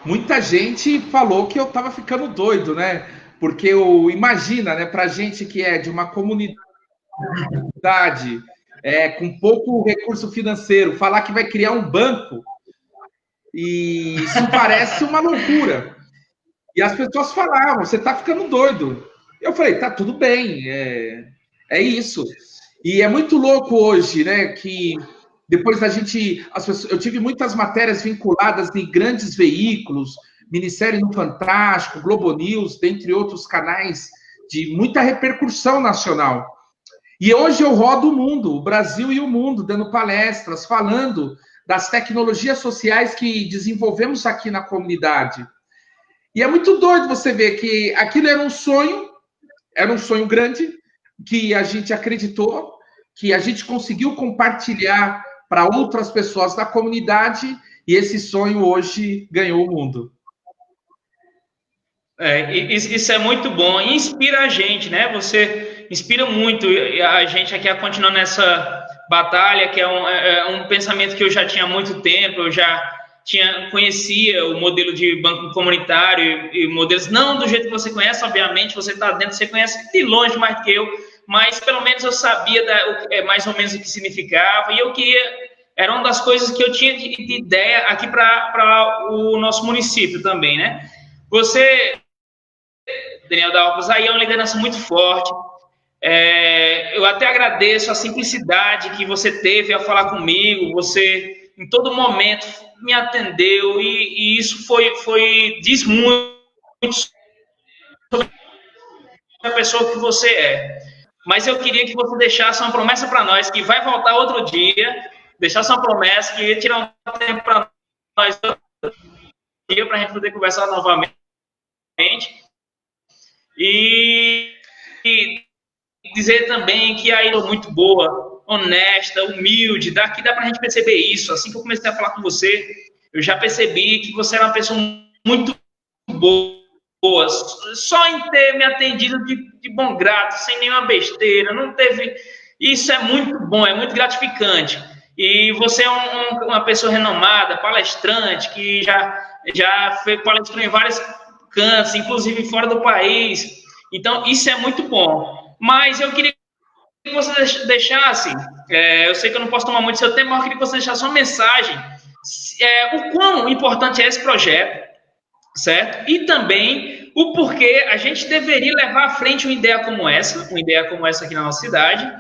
Muita gente falou que eu estava ficando doido, né? Porque imagina, né, pra gente que é de uma comunidade com pouco recurso financeiro, falar que vai criar um banco, e isso parece uma loucura. E as pessoas falavam, você está ficando doido. Eu falei, tá tudo bem, é isso. E é muito louco hoje, né, que depois eu tive muitas matérias vinculadas em grandes veículos, Ministério do Fantástico, Globo News, dentre outros canais de muita repercussão nacional. E hoje eu rodo o mundo, o Brasil e o mundo, dando palestras, falando das tecnologias sociais que desenvolvemos aqui na comunidade. E é muito doido você ver que aquilo era um sonho grande, que a gente acreditou, que a gente conseguiu compartilhar para outras pessoas da comunidade, e esse sonho hoje ganhou o mundo. Isso é muito bom, e inspira a gente, né? Você inspira muito a gente aqui a continuar nessa batalha, que é um pensamento que eu já tinha há muito tempo, eu já conhecia o modelo de banco comunitário e modelos, não do jeito que você conhece, obviamente, você está dentro, você conhece de longe mais do que eu, mas pelo menos eu sabia mais ou menos o que significava, e eu queria, era uma das coisas que eu tinha de ideia aqui para o nosso município também, né? Você, Daniel da Orpas, aí é uma liderança muito forte. Eu até agradeço a simplicidade que você teve ao falar comigo, você em todo momento me atendeu, e isso diz muito sobre a pessoa que você é. Mas eu queria que você deixasse uma promessa para nós, que vai voltar outro dia, deixasse uma promessa, que ia tirar um tempo para nós outro dia, para a gente poder conversar novamente. E dizer também que a Ilha é muito boa, honesta, humilde, daqui dá para a gente perceber isso. Assim que eu comecei a falar com você, eu já percebi que você era uma pessoa muito boa, só em ter me atendido de bom grado, sem nenhuma besteira, não teve... Isso é muito bom, é muito gratificante. E você é uma pessoa renomada, palestrante, que já palestrou em vários cantos, inclusive fora do país. Então, isso é muito bom. Mas eu queria que você deixasse, eu sei que eu não posso tomar muito seu tempo, mas eu queria que você deixasse uma mensagem, o quão importante é esse projeto, certo? E também o porquê a gente deveria levar à frente uma ideia como essa aqui na nossa cidade,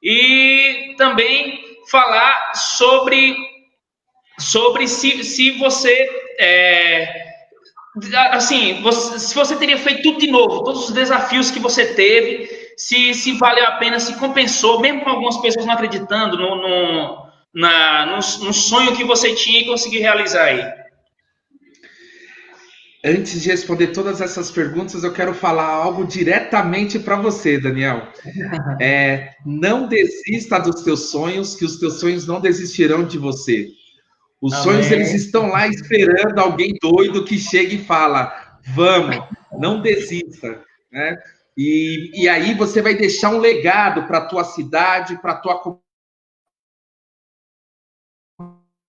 e também falar sobre se você assim, se você teria feito tudo de novo, todos os desafios que você teve, se valeu a pena, se compensou, mesmo com algumas pessoas não acreditando no sonho que você tinha e conseguir realizar aí. Antes de responder todas essas perguntas, eu quero falar algo diretamente para você, Daniel. Não desista dos teus sonhos, que os teus sonhos não desistirão de você. Os Amém. Sonhos, eles estão lá esperando alguém doido que chegue e fala, vamos, não desista, né? E aí você vai deixar um legado para a tua cidade, para a tua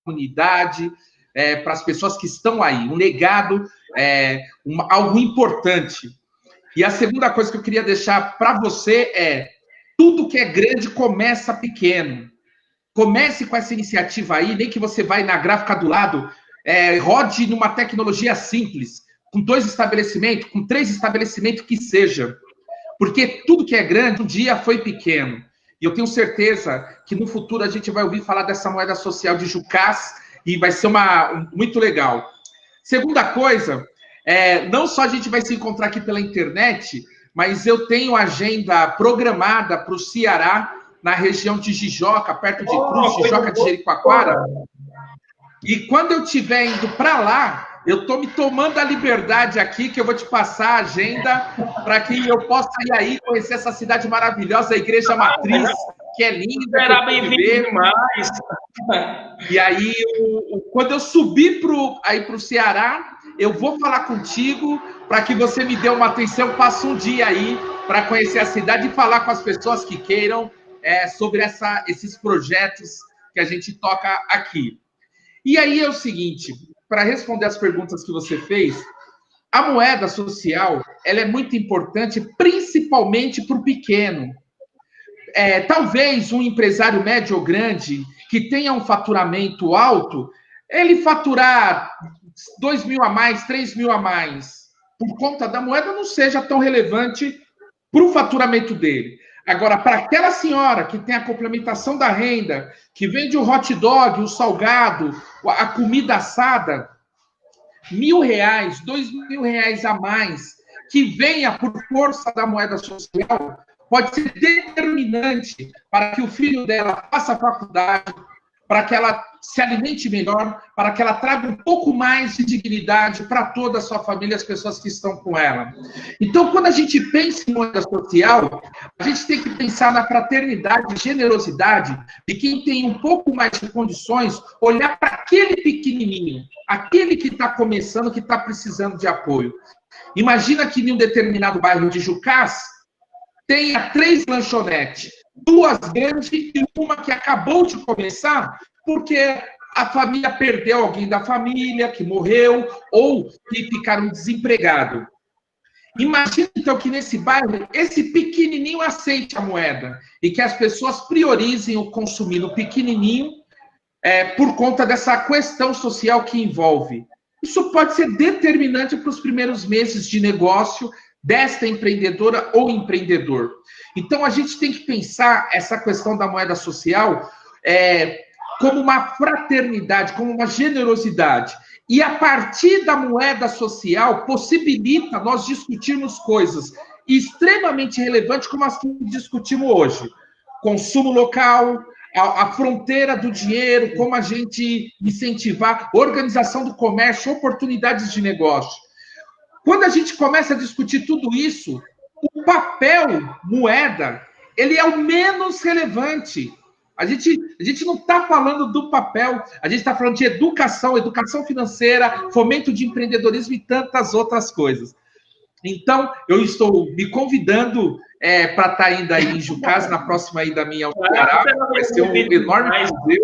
comunidade, para as pessoas que estão aí. Um legado, algo importante. E a segunda coisa que eu queria deixar para você é, tudo que é grande começa pequeno. Comece com essa iniciativa aí, nem que você vai na gráfica do lado, rode numa tecnologia simples, com 2 estabelecimentos, com 3 estabelecimentos que seja. Porque tudo que é grande, um dia foi pequeno. E eu tenho certeza que no futuro a gente vai ouvir falar dessa moeda social de Jucás e vai ser muito legal. Segunda coisa, não só a gente vai se encontrar aqui pela internet, mas eu tenho agenda programada para o Ceará, na região de Jijoca, perto de Cruz, Jijoca de Jericoacoara. E quando eu estiver indo para lá, eu estou me tomando a liberdade aqui, que eu vou te passar a agenda para que eu possa ir aí conhecer essa cidade maravilhosa, a Igreja Matriz, que é linda. Será bem-vindo demais. E aí, quando eu subir para o Ceará, eu vou falar contigo para que você me dê uma atenção, passe um dia aí para conhecer a cidade e falar com as pessoas que queiram sobre esses projetos que a gente toca aqui. E aí é o seguinte, para responder as perguntas que você fez, a moeda social ela é muito importante, principalmente para o pequeno. Talvez um empresário médio ou grande que tenha um faturamento alto, ele faturar 2 mil a mais, 3 mil a mais, por conta da moeda, não seja tão relevante para o faturamento dele. Agora, para aquela senhora que tem a complementação da renda, que vende o hot dog, o salgado, a comida assada, R$1.000, R$2.000 a mais, que venha por força da moeda social, pode ser determinante para que o filho dela faça a faculdade, para que ela se alimente melhor, para que ela traga um pouco mais de dignidade para toda a sua família, as pessoas que estão com ela. Então, quando a gente pensa em moeda social, a gente tem que pensar na fraternidade e generosidade de quem tem um pouco mais de condições, olhar para aquele pequenininho, aquele que está começando, que está precisando de apoio. Imagina que em um determinado bairro de Jucás tenha 3 lanchonetes, 2 grandes e uma que acabou de começar, porque a família perdeu alguém da família, que morreu, ou que ficaram desempregados. Imagina, então, que nesse bairro, esse pequenininho aceite a moeda e que as pessoas priorizem o consumir no pequenininho por conta dessa questão social que envolve. Isso pode ser determinante para os primeiros meses de negócio desta empreendedora ou empreendedor. Então, a gente tem que pensar essa questão da moeda social como uma fraternidade, como uma generosidade. E a partir da moeda social, possibilita nós discutirmos coisas extremamente relevantes como as que discutimos hoje. Consumo local, a fronteira do dinheiro, como a gente incentivar, organização do comércio, oportunidades de negócio. Quando a gente começa a discutir tudo isso, o papel moeda, ele é o menos relevante. A gente não está falando do papel, a gente está falando de educação financeira, fomento de empreendedorismo e tantas outras coisas. Então, eu estou me convidando para estar indo aí em Jucás, na próxima ida minha ao Ceará. Vai ser um enorme prazer.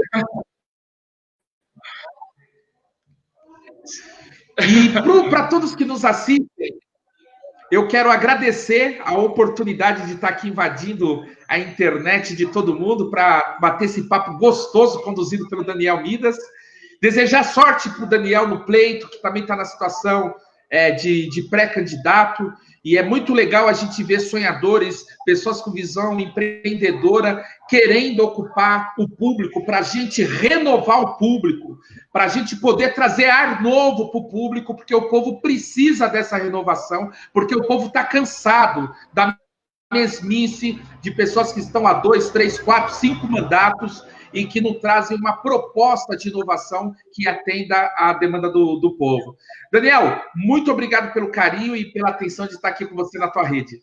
E para todos que nos assistem, eu quero agradecer a oportunidade de estar aqui invadindo a internet de todo mundo para bater esse papo gostoso conduzido pelo Daniel Midas. Desejar sorte para o Daniel no pleito, que também está na situação de pré-candidato, e é muito legal a gente ver sonhadores, pessoas com visão empreendedora, querendo ocupar o público, para a gente renovar o público, para a gente poder trazer ar novo para o público, porque o povo precisa dessa renovação, porque o povo está cansado da mesmice de pessoas que estão há 2, 3, 4, 5 mandatos e que não trazem uma proposta de inovação que atenda à demanda do povo. Daniel, muito obrigado pelo carinho e pela atenção de estar aqui com você na tua rede.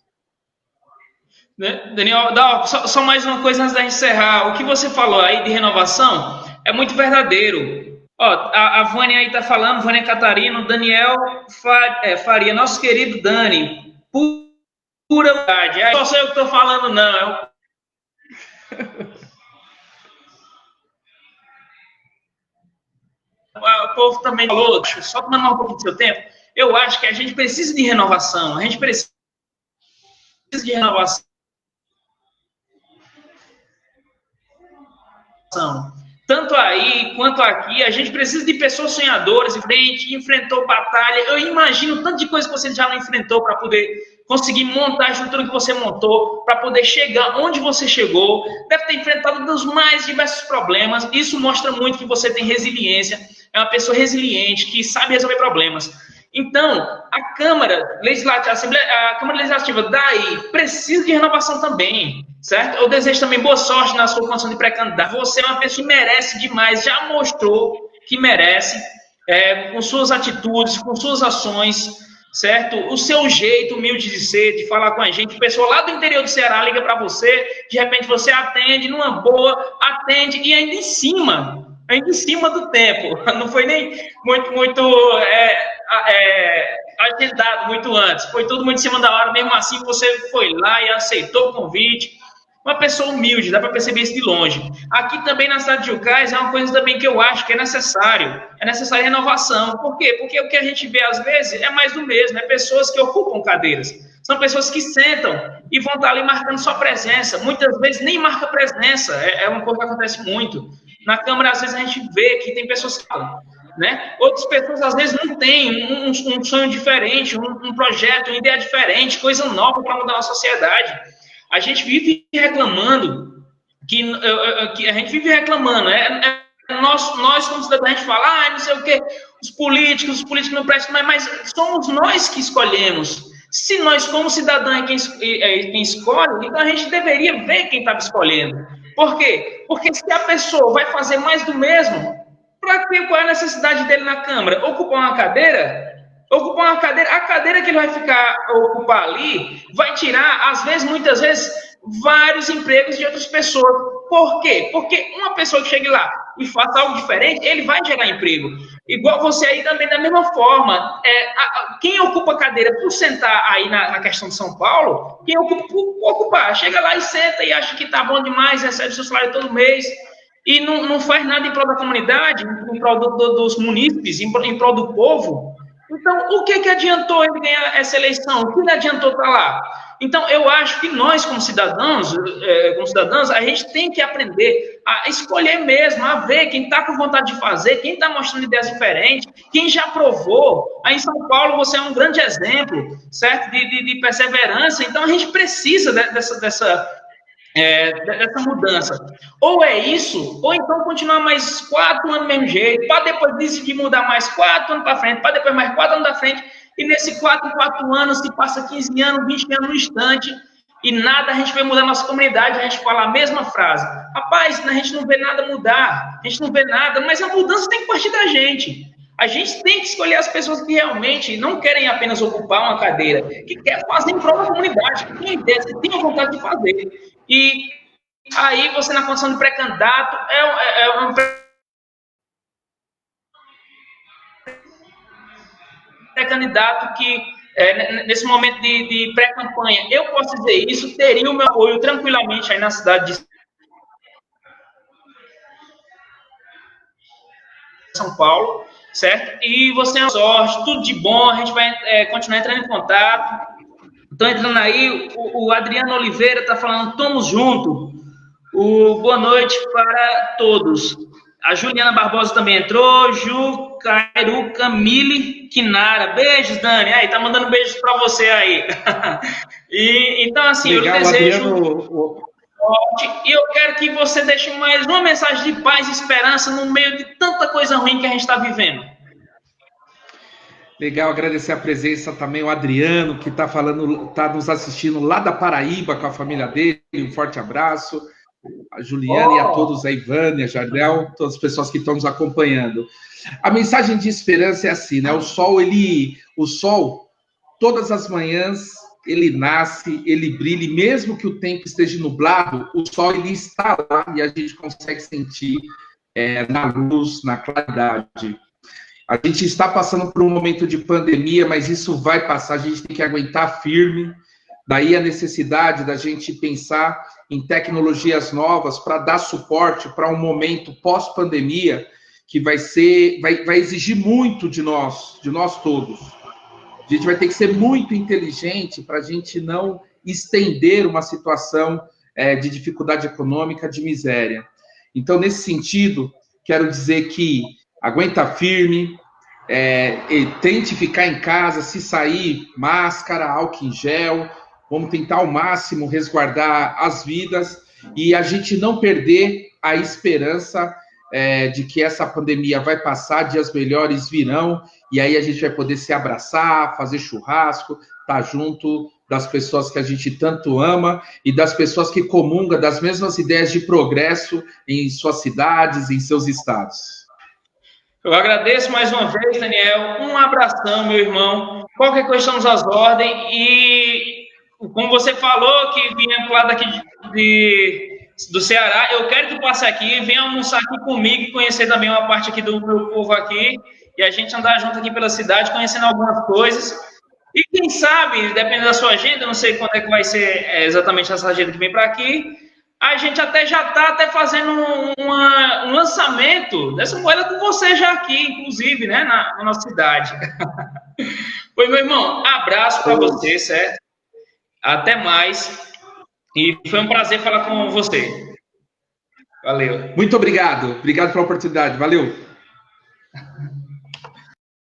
Daniel, só mais uma coisa antes da gente encerrar. O que você falou aí de renovação é muito verdadeiro. Ó, a Vânia aí está falando, Vânia Catarina, o Daniel Faria, nosso querido Dani, pura verdade. Aí só sei eu que estou falando, não. O povo também falou, só tomando um pouquinho do seu tempo, eu acho que a gente precisa de renovação, a gente precisa de renovação. Tanto aí quanto aqui, a gente precisa de pessoas sonhadoras, que enfrentou batalha. Eu imagino tanto de coisa que você já não enfrentou para poder conseguir montar a estrutura que você montou, para poder chegar onde você chegou. Deve ter enfrentado os mais diversos problemas. Isso mostra muito que você tem resiliência, é uma pessoa resiliente, que sabe resolver problemas. Então, a Câmara Legislativa daí precisa de renovação também, certo? Eu desejo também boa sorte na sua condição de pré-candidato. Você é uma pessoa que merece demais, já mostrou que merece, com suas atitudes, com suas ações, certo? O seu jeito humilde de ser, de falar com a gente. O pessoal lá do interior do Ceará liga para você, de repente você atende numa boa, atende e ainda em cima do tempo. Não foi nem muito agendado muito antes. Foi tudo muito em cima da hora. Mesmo assim, você foi lá e aceitou o convite. Uma pessoa humilde, dá para perceber isso de longe. Aqui também na cidade de Jucás é uma coisa também que eu acho que é necessário. É necessária renovação. Por quê? Porque o que a gente vê às vezes é mais do mesmo. É pessoas que ocupam cadeiras. São pessoas que sentam e vão estar ali marcando sua presença. Muitas vezes nem marca presença. É uma coisa que acontece muito. Na Câmara, às vezes, a gente vê que tem pessoas que falam, né? Outras pessoas, às vezes, não têm um sonho diferente, um projeto, uma ideia diferente, coisa nova para mudar a sociedade. A gente vive reclamando, nós como cidadãos, a gente fala, não sei o quê, os políticos não prestam, mas somos nós que escolhemos. Se nós, como cidadão, é quem escolhe, então a gente deveria ver quem estava escolhendo. Por quê? Porque se a pessoa vai fazer mais do mesmo, qual é a necessidade dele na Câmara? Ocupar uma cadeira? A cadeira que ele vai ocupar ali, vai tirar, muitas vezes, vários empregos de outras pessoas. Por quê? Porque uma pessoa que chegue lá e faça algo diferente, ele vai gerar emprego. Igual você aí também, da mesma forma. Quem ocupa a cadeira por sentar aí na questão de São Paulo, quem ocupa por ocupar, chega lá e senta e acha que tá bom demais, recebe seu salário todo mês, e não faz nada em prol da comunidade, em prol dos munícipes, em prol do povo. Então, o que adiantou ele ganhar essa eleição? O que adiantou estar lá? Então, eu acho que nós, como cidadãos, a gente tem que aprender a escolher mesmo, a ver quem está com vontade de fazer, quem está mostrando ideias diferentes, quem já provou. Aí em São Paulo você é um grande exemplo, certo? De perseverança. Então, a gente precisa dessa mudança. Ou é isso, ou então continuar mais 4 anos do mesmo jeito, para depois decidir mudar mais 4 anos para frente, para depois mais 4 anos da frente, e nesse 4 anos se passa 15 anos, 20 anos no instante, e nada a gente vê mudar a nossa comunidade, a gente fala a mesma frase. Rapaz, a gente não vê nada mudar, a gente não vê nada, mas a mudança tem que partir da gente. A gente tem que escolher as pessoas que realmente não querem apenas ocupar uma cadeira, que querem fazer em prol da comunidade, que tem ideia, que tem a vontade de fazer. E aí você, na condição de pré-candidato, é um pré-candidato que, nesse momento de pré-campanha, eu posso dizer isso, teria o meu apoio tranquilamente aí na cidade de São Paulo, certo? E você é uma sorte, tudo de bom, a gente vai continuar entrando em contato. Estão entrando aí, o Adriano Oliveira está falando, estamos juntos. Boa noite para todos. A Juliana Barbosa também entrou, Ju Cairo Camille Quinara. Beijos, Dani. Aí, tá mandando beijos para você aí. E, então, assim, legal, eu desejo... Adriano... E eu quero que você deixe mais uma mensagem de paz e esperança no meio de tanta coisa ruim que a gente está vivendo. Legal, agradecer a presença também o Adriano, que está nos assistindo lá da Paraíba com a família dele. Um forte abraço. A Juliana e a todos, a Ivânia, Jardel, todas as pessoas que estão nos acompanhando. A mensagem de esperança é assim, né? O sol, todas as manhãs, ele nasce, ele brilha, e mesmo que o tempo esteja nublado, o sol ele está lá e a gente consegue sentir na luz, na claridade. A gente está passando por um momento de pandemia, mas isso vai passar, a gente tem que aguentar firme. Daí a necessidade da gente pensar em tecnologias novas para dar suporte para um momento pós-pandemia que vai exigir muito de nós todos. A gente vai ter que ser muito inteligente para a gente não estender uma situação de dificuldade econômica, de miséria. Então, nesse sentido, quero dizer que aguenta firme, tente ficar em casa, se sair, máscara, álcool em gel, vamos tentar ao máximo resguardar as vidas e a gente não perder a esperança de que essa pandemia vai passar, dias melhores virão, e aí a gente vai poder se abraçar, fazer churrasco, estar junto das pessoas que a gente tanto ama e das pessoas que comungam das mesmas ideias de progresso em suas cidades, em seus estados. Eu agradeço mais uma vez, Daniel. Um abração, meu irmão. Qualquer coisa, estamos às ordens. E como você falou que vinha lá daqui do Ceará, eu quero que passe aqui, venha almoçar aqui comigo e conhecer também uma parte aqui do meu povo aqui, e a gente andar junto aqui pela cidade, conhecendo algumas coisas. E quem sabe, dependendo da sua agenda, não sei quando é que vai ser exatamente essa agenda que vem para aqui, a gente já está fazendo um lançamento dessa moeda com você já aqui, inclusive, né, na nossa cidade. Pois, meu irmão, abraço para você, certo? Até mais. E foi um prazer falar com você. Valeu. Muito obrigado. Obrigado pela oportunidade. Valeu.